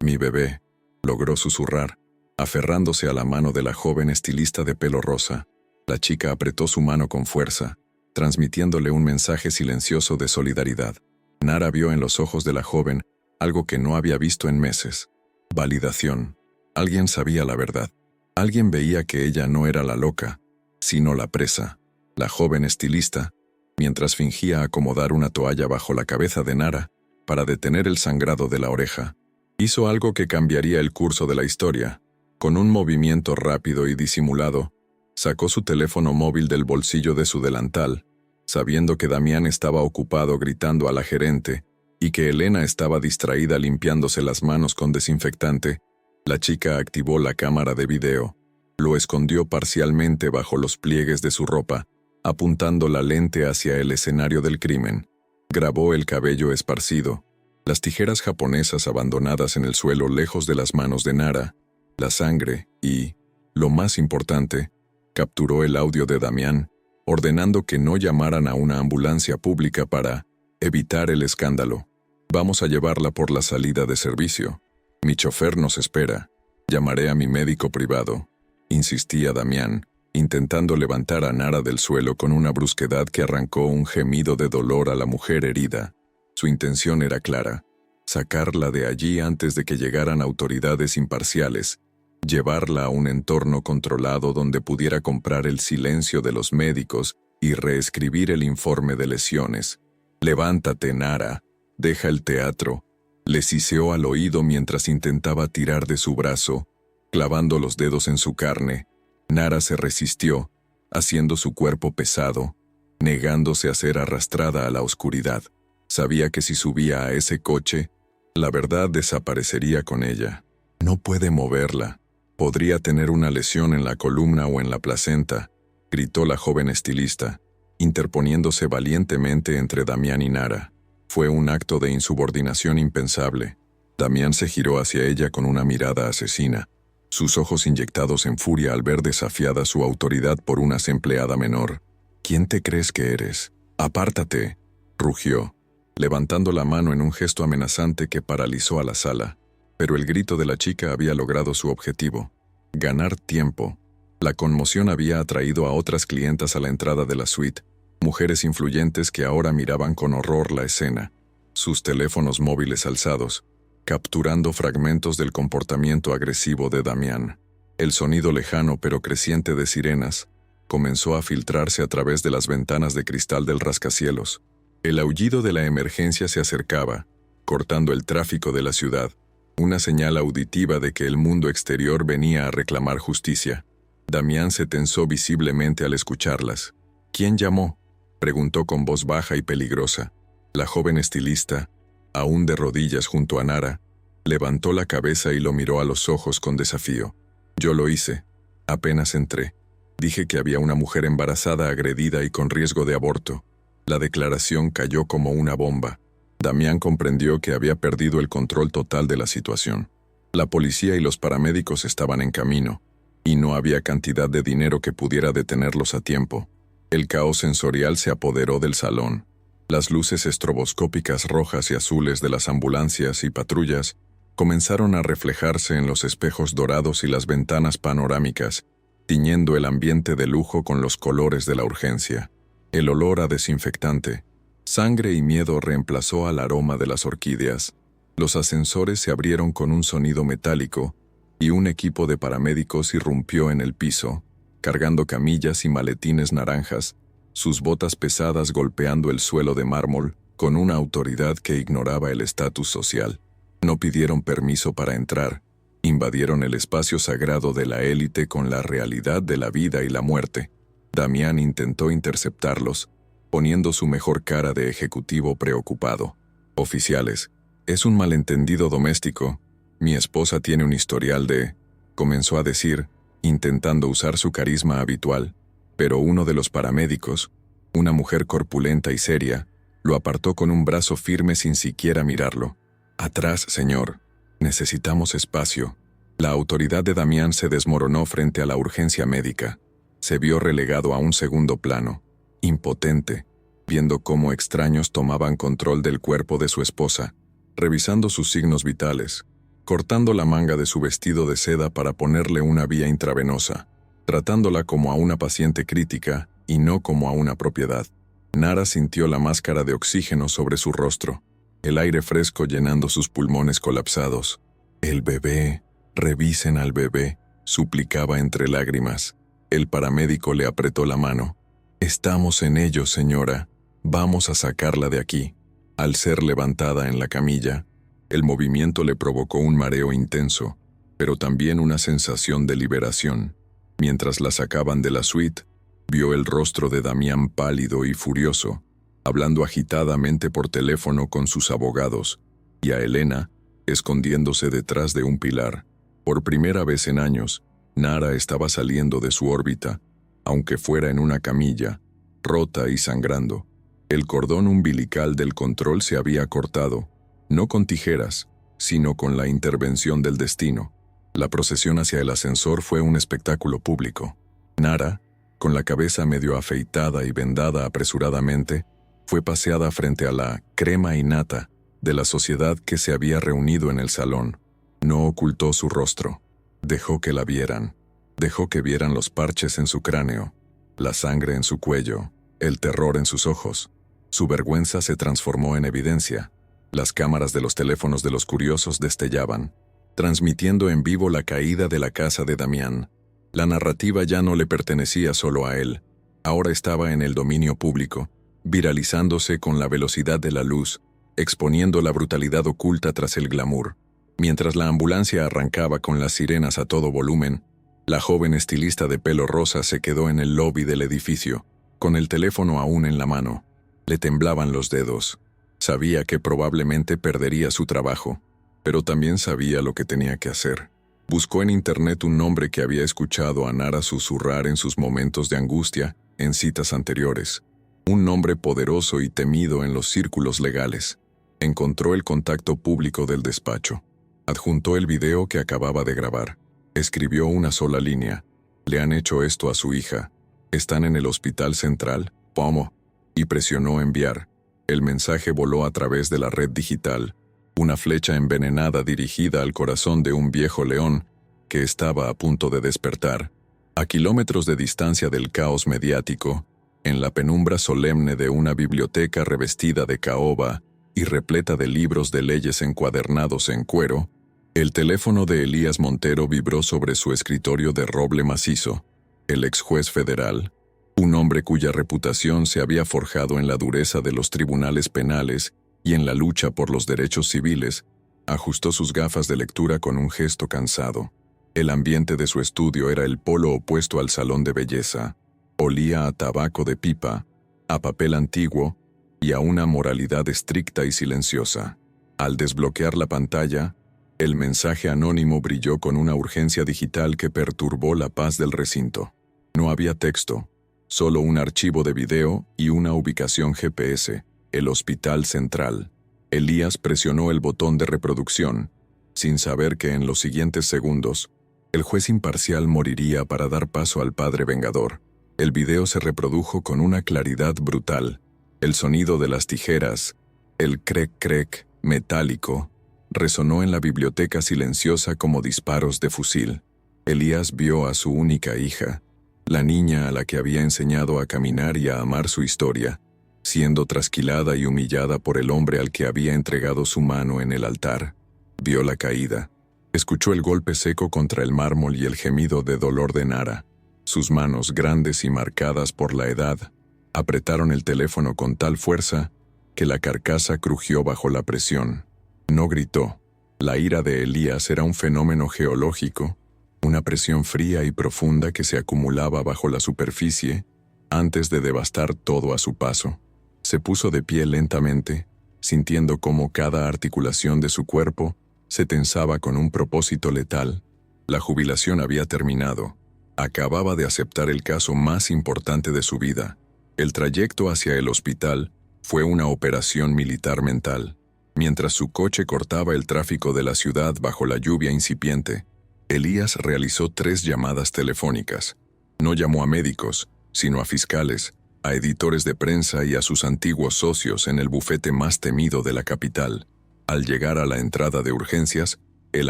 «Mi bebé», logró susurrar, aferrándose a la mano de la joven estilista de pelo rosa. La chica apretó su mano con fuerza, transmitiéndole un mensaje silencioso de solidaridad. Nara vio en los ojos de la joven algo que no había visto en meses. Validación. Alguien sabía la verdad. Alguien veía que ella no era la loca, sino la presa. La joven estilista, mientras fingía acomodar una toalla bajo la cabeza de Nara para detener el sangrado de la oreja, hizo algo que cambiaría el curso de la historia. Con un movimiento rápido y disimulado, sacó su teléfono móvil del bolsillo de su delantal, sabiendo que Damián estaba ocupado gritando a la gerente y que Elena estaba distraída limpiándose las manos con desinfectante. La chica activó la cámara de video, Lo escondió parcialmente bajo los pliegues de su ropa, apuntando la lente hacia el escenario del crimen. Grabó el cabello esparcido, las tijeras japonesas abandonadas en el suelo lejos de las manos de Nara, la sangre y, lo más importante, capturó el audio de Damián, ordenando que no llamaran a una ambulancia pública para evitar el escándalo. Vamos a llevarla por la salida de servicio. Mi chofer nos espera. Llamaré a mi médico privado, insistía Damián, intentando levantar a Nara del suelo con una brusquedad que arrancó un gemido de dolor a la mujer herida. Su intención era clara: sacarla de allí antes de que llegaran autoridades imparciales, llevarla a un entorno controlado donde pudiera comprar el silencio de los médicos y reescribir el informe de lesiones. «Levántate, Nara, deja el teatro», le siseó al oído mientras intentaba tirar de su brazo, clavando los dedos en su carne. Nara se resistió, haciendo su cuerpo pesado, negándose a ser arrastrada a la oscuridad. Sabía que si subía a ese coche, la verdad desaparecería con ella. No puede moverla. Podría tener una lesión en la columna o en la placenta, gritó la joven estilista, interponiéndose valientemente entre Damián y Nara. Fue un acto de insubordinación impensable. Damián se giró hacia ella con una mirada asesina, sus ojos inyectados en furia al ver desafiada su autoridad por una empleada menor. «¿Quién te crees que eres? Apártate», rugió, levantando la mano en un gesto amenazante que paralizó a la sala. Pero el grito de la chica había logrado su objetivo: ganar tiempo. La conmoción había atraído a otras clientas a la entrada de la suite, mujeres influyentes que ahora miraban con horror la escena, sus teléfonos móviles alzados, capturando fragmentos del comportamiento agresivo de Damián. El sonido lejano pero creciente de sirenas comenzó a filtrarse a través de las ventanas de cristal del rascacielos. El aullido de la emergencia se acercaba, cortando el tráfico de la ciudad, una señal auditiva de que el mundo exterior venía a reclamar justicia. Damián se tensó visiblemente al escucharlas. «¿Quién llamó?», preguntó con voz baja y peligrosa. La joven estilista, aún de rodillas junto a Nara, levantó la cabeza y lo miró a los ojos con desafío. «Yo lo hice. Apenas entré. Dije que había una mujer embarazada, agredida y con riesgo de aborto». La declaración cayó como una bomba. Damián comprendió que había perdido el control total de la situación. La policía y los paramédicos estaban en camino, y no había cantidad de dinero que pudiera detenerlos a tiempo. El caos sensorial se apoderó del salón. Las luces estroboscópicas rojas y azules de las ambulancias y patrullas comenzaron a reflejarse en los espejos dorados y las ventanas panorámicas, tiñendo el ambiente de lujo con los colores de la urgencia. El olor a desinfectante, sangre y miedo reemplazó al aroma de las orquídeas. Los ascensores se abrieron con un sonido metálico y un equipo de paramédicos irrumpió en el piso, cargando camillas y maletines naranjas, sus botas pesadas golpeando el suelo de mármol con una autoridad que ignoraba el estatus social. No pidieron permiso para entrar, invadieron el espacio sagrado de la élite con la realidad de la vida y la muerte. Damián intentó interceptarlos, poniendo su mejor cara de ejecutivo preocupado. «Oficiales, es un malentendido doméstico. Mi esposa tiene un historial de…», comenzó a decir, intentando usar su carisma habitual, pero uno de los paramédicos, una mujer corpulenta y seria, lo apartó con un brazo firme sin siquiera mirarlo. «Atrás, señor. Necesitamos espacio». La autoridad de Damián se desmoronó frente a la urgencia médica. Se vio relegado a un segundo plano, impotente, viendo cómo extraños tomaban control del cuerpo de su esposa, revisando sus signos vitales, cortando la manga de su vestido de seda para ponerle una vía intravenosa, tratándola como a una paciente crítica y no como a una propiedad. Nara sintió la máscara de oxígeno sobre su rostro, el aire fresco llenando sus pulmones colapsados. «El bebé, revisen al bebé», suplicaba entre lágrimas. El paramédico le apretó la mano. «Estamos en ello, señora. Vamos a sacarla de aquí». Al ser levantada en la camilla, el movimiento le provocó un mareo intenso, pero también una sensación de liberación. Mientras la sacaban de la suite, vio el rostro de Damián pálido y furioso, hablando agitadamente por teléfono con sus abogados, y a Elena, escondiéndose detrás de un pilar. Por primera vez en años, Nara estaba saliendo de su órbita, aunque fuera en una camilla, rota y sangrando. El cordón umbilical del control se había cortado, no con tijeras, sino con la intervención del destino. La procesión hacia el ascensor fue un espectáculo público. Nara, con la cabeza medio afeitada y vendada apresuradamente, fue paseada frente a la crema y nata de la sociedad que se había reunido en el salón. No ocultó su rostro. Dejó que la vieran. Dejó que vieran los parches en su cráneo, la sangre en su cuello, el terror en sus ojos. Su vergüenza se transformó en evidencia. Las cámaras de los teléfonos de los curiosos destellaban, transmitiendo en vivo la caída de la casa de Damián. La narrativa ya no le pertenecía solo a él. Ahora estaba en el dominio público, viralizándose con la velocidad de la luz, exponiendo la brutalidad oculta tras el glamour. Mientras la ambulancia arrancaba con las sirenas a todo volumen, la joven estilista de pelo rosa se quedó en el lobby del edificio, con el teléfono aún en la mano. Le temblaban los dedos. Sabía que probablemente perdería su trabajo, pero también sabía lo que tenía que hacer. Buscó en internet un nombre que había escuchado a Nara susurrar en sus momentos de angustia en citas anteriores. Un nombre poderoso y temido en los círculos legales. Encontró el contacto público del despacho. Adjuntó el video que acababa de grabar. Escribió una sola línea. Le han hecho esto a su hija. Están en el hospital central, Pomo. Y presionó enviar. El mensaje voló a través de la red digital. Una flecha envenenada dirigida al corazón de un viejo león que estaba a punto de despertar. A kilómetros de distancia del caos mediático, en la penumbra solemne de una biblioteca revestida de caoba y repleta de libros de leyes encuadernados en cuero, el teléfono de Elías Montero vibró sobre su escritorio de roble macizo. El ex juez federal, un hombre cuya reputación se había forjado en la dureza de los tribunales penales y en la lucha por los derechos civiles, ajustó sus gafas de lectura con un gesto cansado. El ambiente de su estudio era el polo opuesto al salón de belleza. Olía a tabaco de pipa, a papel antiguo y a una moralidad estricta y silenciosa. Al desbloquear la pantalla, el mensaje anónimo brilló con una urgencia digital que perturbó la paz del recinto. No había texto, solo un archivo de video y una ubicación GPS, el Hospital Central. Elías presionó el botón de reproducción, sin saber que en los siguientes segundos, el juez imparcial moriría para dar paso al padre vengador. El video se reprodujo con una claridad brutal. El sonido de las tijeras, el crec-crec metálico, resonó en la biblioteca silenciosa como disparos de fusil. Elías vio a su única hija, la niña a la que había enseñado a caminar y a amar su historia, siendo trasquilada y humillada por el hombre al que había entregado su mano en el altar. Vio la caída. Escuchó el golpe seco contra el mármol y el gemido de dolor de Nara. Sus manos, grandes y marcadas por la edad, apretaron el teléfono con tal fuerza que la carcasa crujió bajo la presión. No gritó. La ira de Elías era un fenómeno geológico, una presión fría y profunda que se acumulaba bajo la superficie antes de devastar todo a su paso. Se puso de pie lentamente, sintiendo cómo cada articulación de su cuerpo se tensaba con un propósito letal. La jubilación había terminado. Acababa de aceptar el caso más importante de su vida. El trayecto hacia el hospital fue una operación militar mental. Mientras su coche cortaba el tráfico de la ciudad bajo la lluvia incipiente, Elías realizó 3 llamadas telefónicas. No llamó a médicos, sino a fiscales, a editores de prensa y a sus antiguos socios en el bufete más temido de la capital. Al llegar a la entrada de urgencias, el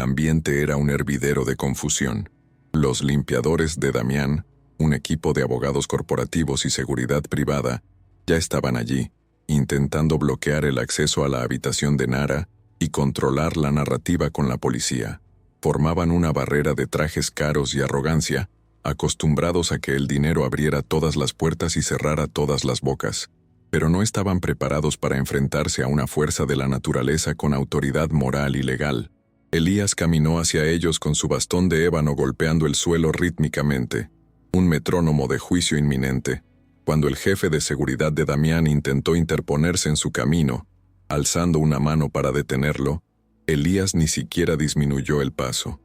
ambiente era un hervidero de confusión. Los limpiadores de Damián, un equipo de abogados corporativos y seguridad privada, ya estaban allí, intentando bloquear el acceso a la habitación de Nara y controlar la narrativa con la policía. Formaban una barrera de trajes caros y arrogancia, acostumbrados a que el dinero abriera todas las puertas y cerrara todas las bocas, pero no estaban preparados para enfrentarse a una fuerza de la naturaleza con autoridad moral y legal. Elías caminó hacia ellos con su bastón de ébano golpeando el suelo rítmicamente, un metrónomo de juicio inminente. Cuando el jefe de seguridad de Damián intentó interponerse en su camino, alzando una mano para detenerlo, Elías ni siquiera disminuyó el paso.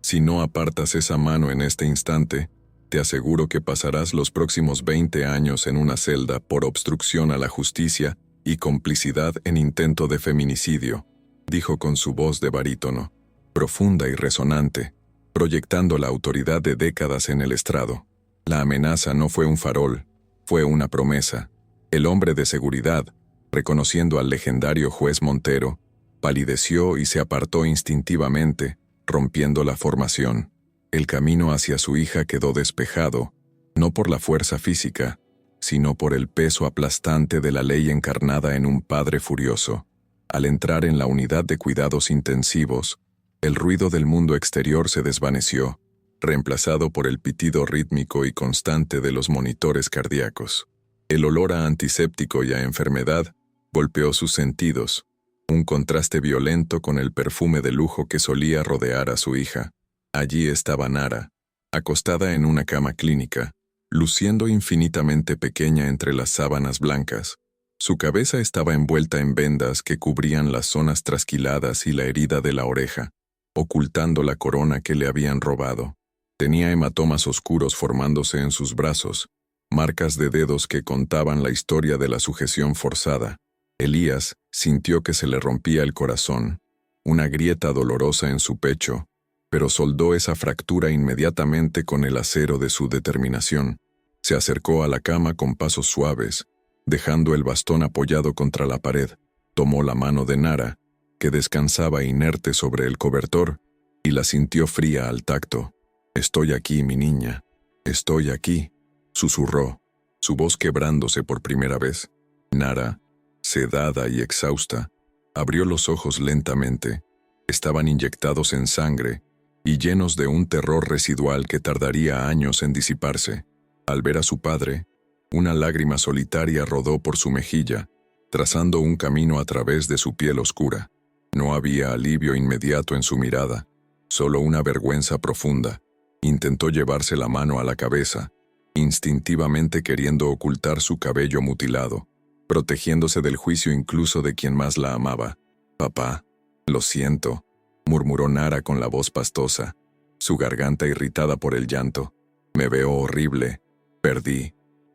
Si no apartas esa mano en este instante, te aseguro que pasarás los próximos 20 años en una celda por obstrucción a la justicia y complicidad en intento de feminicidio, dijo con su voz de barítono, profunda y resonante, proyectando la autoridad de décadas en el estrado. La amenaza no fue un farol, fue una promesa. El hombre de seguridad, reconociendo al legendario juez Montero, palideció y se apartó instintivamente, rompiendo la formación. El camino hacia su hija quedó despejado, no por la fuerza física, sino por el peso aplastante de la ley encarnada en un padre furioso. Al entrar en la unidad de cuidados intensivos, el ruido del mundo exterior se desvaneció, reemplazado por el pitido rítmico y constante de los monitores cardíacos. El olor a antiséptico y a enfermedad golpeó sus sentidos, un contraste violento con el perfume de lujo que solía rodear a su hija. Allí estaba Nara, acostada en una cama clínica, luciendo infinitamente pequeña entre las sábanas blancas. Su cabeza estaba envuelta en vendas que cubrían las zonas trasquiladas y la herida de la oreja, ocultando la corona que le habían robado. Tenía hematomas oscuros formándose en sus brazos, marcas de dedos que contaban la historia de la sujeción forzada. Elías sintió que se le rompía el corazón, una grieta dolorosa en su pecho, pero soldó esa fractura inmediatamente con el acero de su determinación. Se acercó a la cama con pasos suaves, dejando el bastón apoyado contra la pared. Tomó la mano de Nara, que descansaba inerte sobre el cobertor, y la sintió fría al tacto. «Estoy aquí, mi niña. Estoy aquí», susurró, su voz quebrándose por primera vez. Nara, sedada y exhausta, abrió los ojos lentamente. Estaban inyectados en sangre y llenos de un terror residual que tardaría años en disiparse. Al ver a su padre, una lágrima solitaria rodó por su mejilla, trazando un camino a través de su piel oscura. No había alivio inmediato en su mirada, solo una vergüenza profunda. Intentó llevarse la mano a la cabeza, instintivamente queriendo ocultar su cabello mutilado, protegiéndose del juicio incluso de quien más la amaba. «Papá, lo siento», murmuró Nara con la voz pastosa, su garganta irritada por el llanto. «Me veo horrible.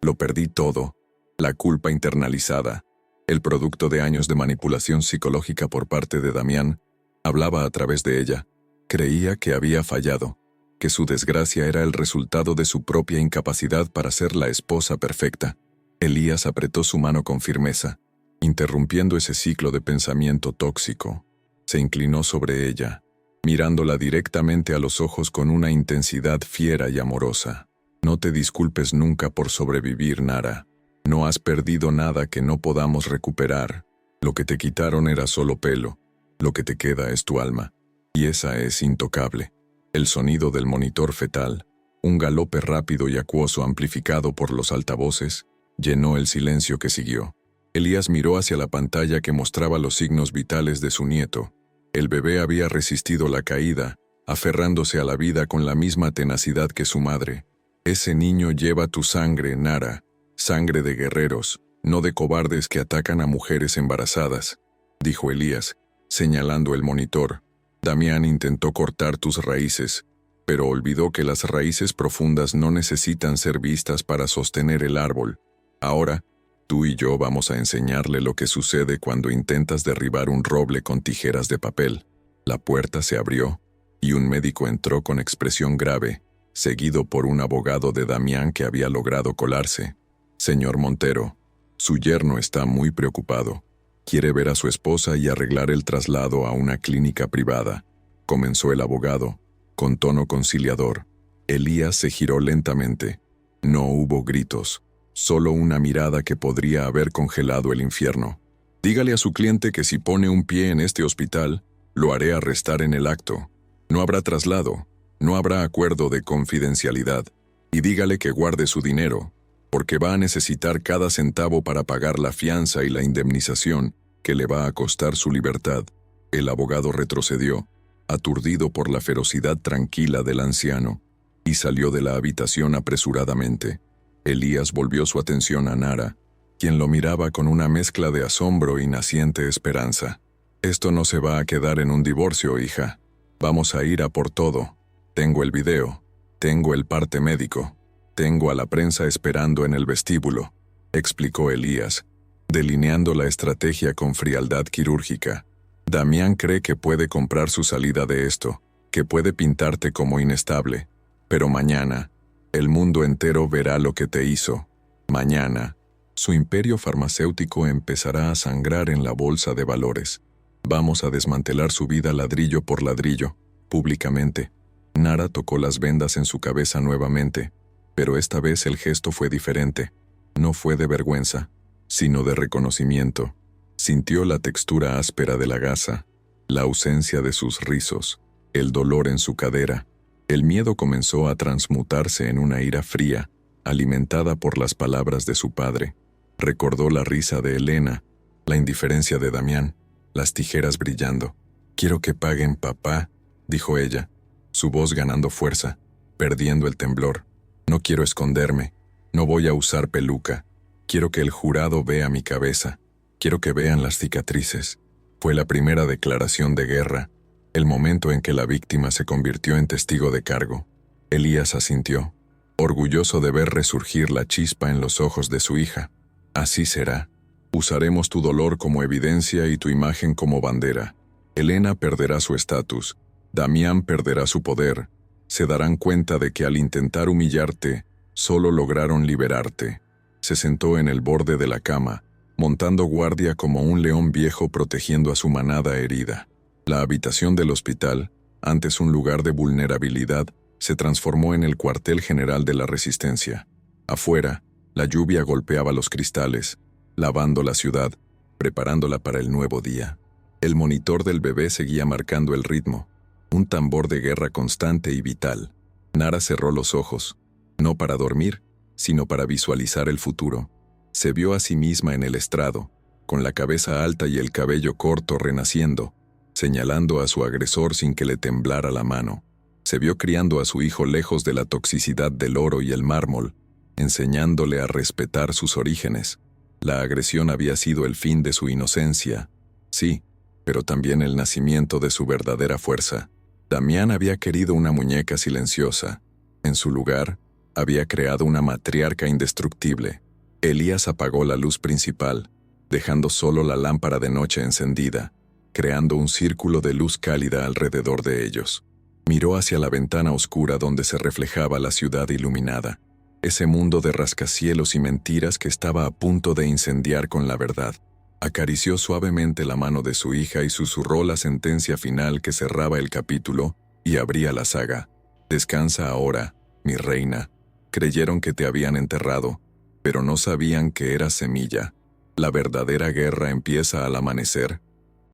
Lo perdí todo. La culpa internalizada, el producto de años de manipulación psicológica por parte de Damián, hablaba a través de ella. Creía que había fallado, que su desgracia era el resultado de su propia incapacidad para ser la esposa perfecta». Elías apretó su mano con firmeza, interrumpiendo ese ciclo de pensamiento tóxico. Se inclinó sobre ella, mirándola directamente a los ojos con una intensidad fiera y amorosa. «No te disculpes nunca por sobrevivir, Nara. No has perdido nada que no podamos recuperar. Lo que te quitaron era solo pelo. Lo que te queda es tu alma. Y esa es intocable». El sonido del monitor fetal, un galope rápido y acuoso amplificado por los altavoces, llenó el silencio que siguió. Elías miró hacia la pantalla que mostraba los signos vitales de su nieto. El bebé había resistido la caída, aferrándose a la vida con la misma tenacidad que su madre. «Ese niño lleva tu sangre, Nara, sangre de guerreros, no de cobardes que atacan a mujeres embarazadas», dijo Elías, señalando el monitor. «Damián intentó cortar tus raíces, pero olvidó que las raíces profundas no necesitan ser vistas para sostener el árbol. Ahora, tú y yo vamos a enseñarle lo que sucede cuando intentas derribar un roble con tijeras de papel». La puerta se abrió, y un médico entró con expresión grave, seguido por un abogado de Damián que había logrado colarse. «Señor Montero, su yerno está muy preocupado. Quiere ver a su esposa y arreglar el traslado a una clínica privada», comenzó el abogado, con tono conciliador. Elías se giró lentamente. No hubo gritos, solo una mirada que podría haber congelado el infierno. «Dígale a su cliente que si pone un pie en este hospital, lo haré arrestar en el acto. No habrá traslado, no habrá acuerdo de confidencialidad. Y dígale que guarde su dinero, porque va a necesitar cada centavo para pagar la fianza y la indemnización que le va a costar su libertad». El abogado retrocedió, aturdido por la ferocidad tranquila del anciano, y salió de la habitación apresuradamente. Elías volvió su atención a Nara, quien lo miraba con una mezcla de asombro y naciente esperanza. «Esto no se va a quedar en un divorcio, hija. Vamos a ir a por todo». Tengo el video. Tengo el parte médico. Tengo a la prensa esperando en el vestíbulo, explicó Elías, delineando la estrategia con frialdad quirúrgica. Damián cree que puede comprar su salida de esto, que puede pintarte como inestable. Pero mañana, el mundo entero verá lo que te hizo. Mañana, su imperio farmacéutico empezará a sangrar en la bolsa de valores. Vamos a desmantelar su vida ladrillo por ladrillo, públicamente. Nara tocó las vendas en su cabeza nuevamente, pero esta vez el gesto fue diferente. No fue de vergüenza, sino de reconocimiento. Sintió la textura áspera de la gasa, la ausencia de sus rizos, el dolor en su cadera. El miedo comenzó a transmutarse en una ira fría, alimentada por las palabras de su padre. Recordó la risa de Elena, la indiferencia de Damián, las tijeras brillando. «Quiero que paguen, papá», dijo ella, su voz ganando fuerza, perdiendo el temblor. «No quiero esconderme, no voy a usar peluca. Quiero que el jurado vea mi cabeza. Quiero que vean las cicatrices». Fue la primera declaración de guerra, el momento en que la víctima se convirtió en testigo de cargo. Elías asintió, orgulloso de ver resurgir la chispa en los ojos de su hija. «Así será. Usaremos tu dolor como evidencia y tu imagen como bandera. Elena perderá su estatus. Damián perderá su poder. Se darán cuenta de que al intentar humillarte, solo lograron liberarte». Se sentó en el borde de la cama, montando guardia como un león viejo protegiendo a su manada herida. La habitación del hospital, antes un lugar de vulnerabilidad, se transformó en el cuartel general de la resistencia. Afuera, la lluvia golpeaba los cristales, lavando la ciudad, preparándola para el nuevo día. El monitor del bebé seguía marcando el ritmo, un tambor de guerra constante y vital. Nara cerró los ojos, no para dormir, sino para visualizar el futuro. Se vio a sí misma en el estrado, con la cabeza alta y el cabello corto renaciendo, señalando a su agresor sin que le temblara la mano. Se vio criando a su hijo lejos de la toxicidad del oro y el mármol, enseñándole a respetar sus orígenes. La agresión había sido el fin de su inocencia, sí, pero también el nacimiento de su verdadera fuerza. Damián había querido una muñeca silenciosa. En su lugar, había creado una matriarca indestructible. Elías apagó la luz principal, dejando solo la lámpara de noche encendida, creando un círculo de luz cálida alrededor de ellos. Miró hacia la ventana oscura donde se reflejaba la ciudad iluminada, ese mundo de rascacielos y mentiras que estaba a punto de incendiar con la verdad. Acarició suavemente la mano de su hija y susurró la sentencia final que cerraba el capítulo y abría la saga. «Descansa ahora, mi reina. Creyeron que te habían enterrado, pero no sabían que eras semilla. La verdadera guerra empieza al amanecer».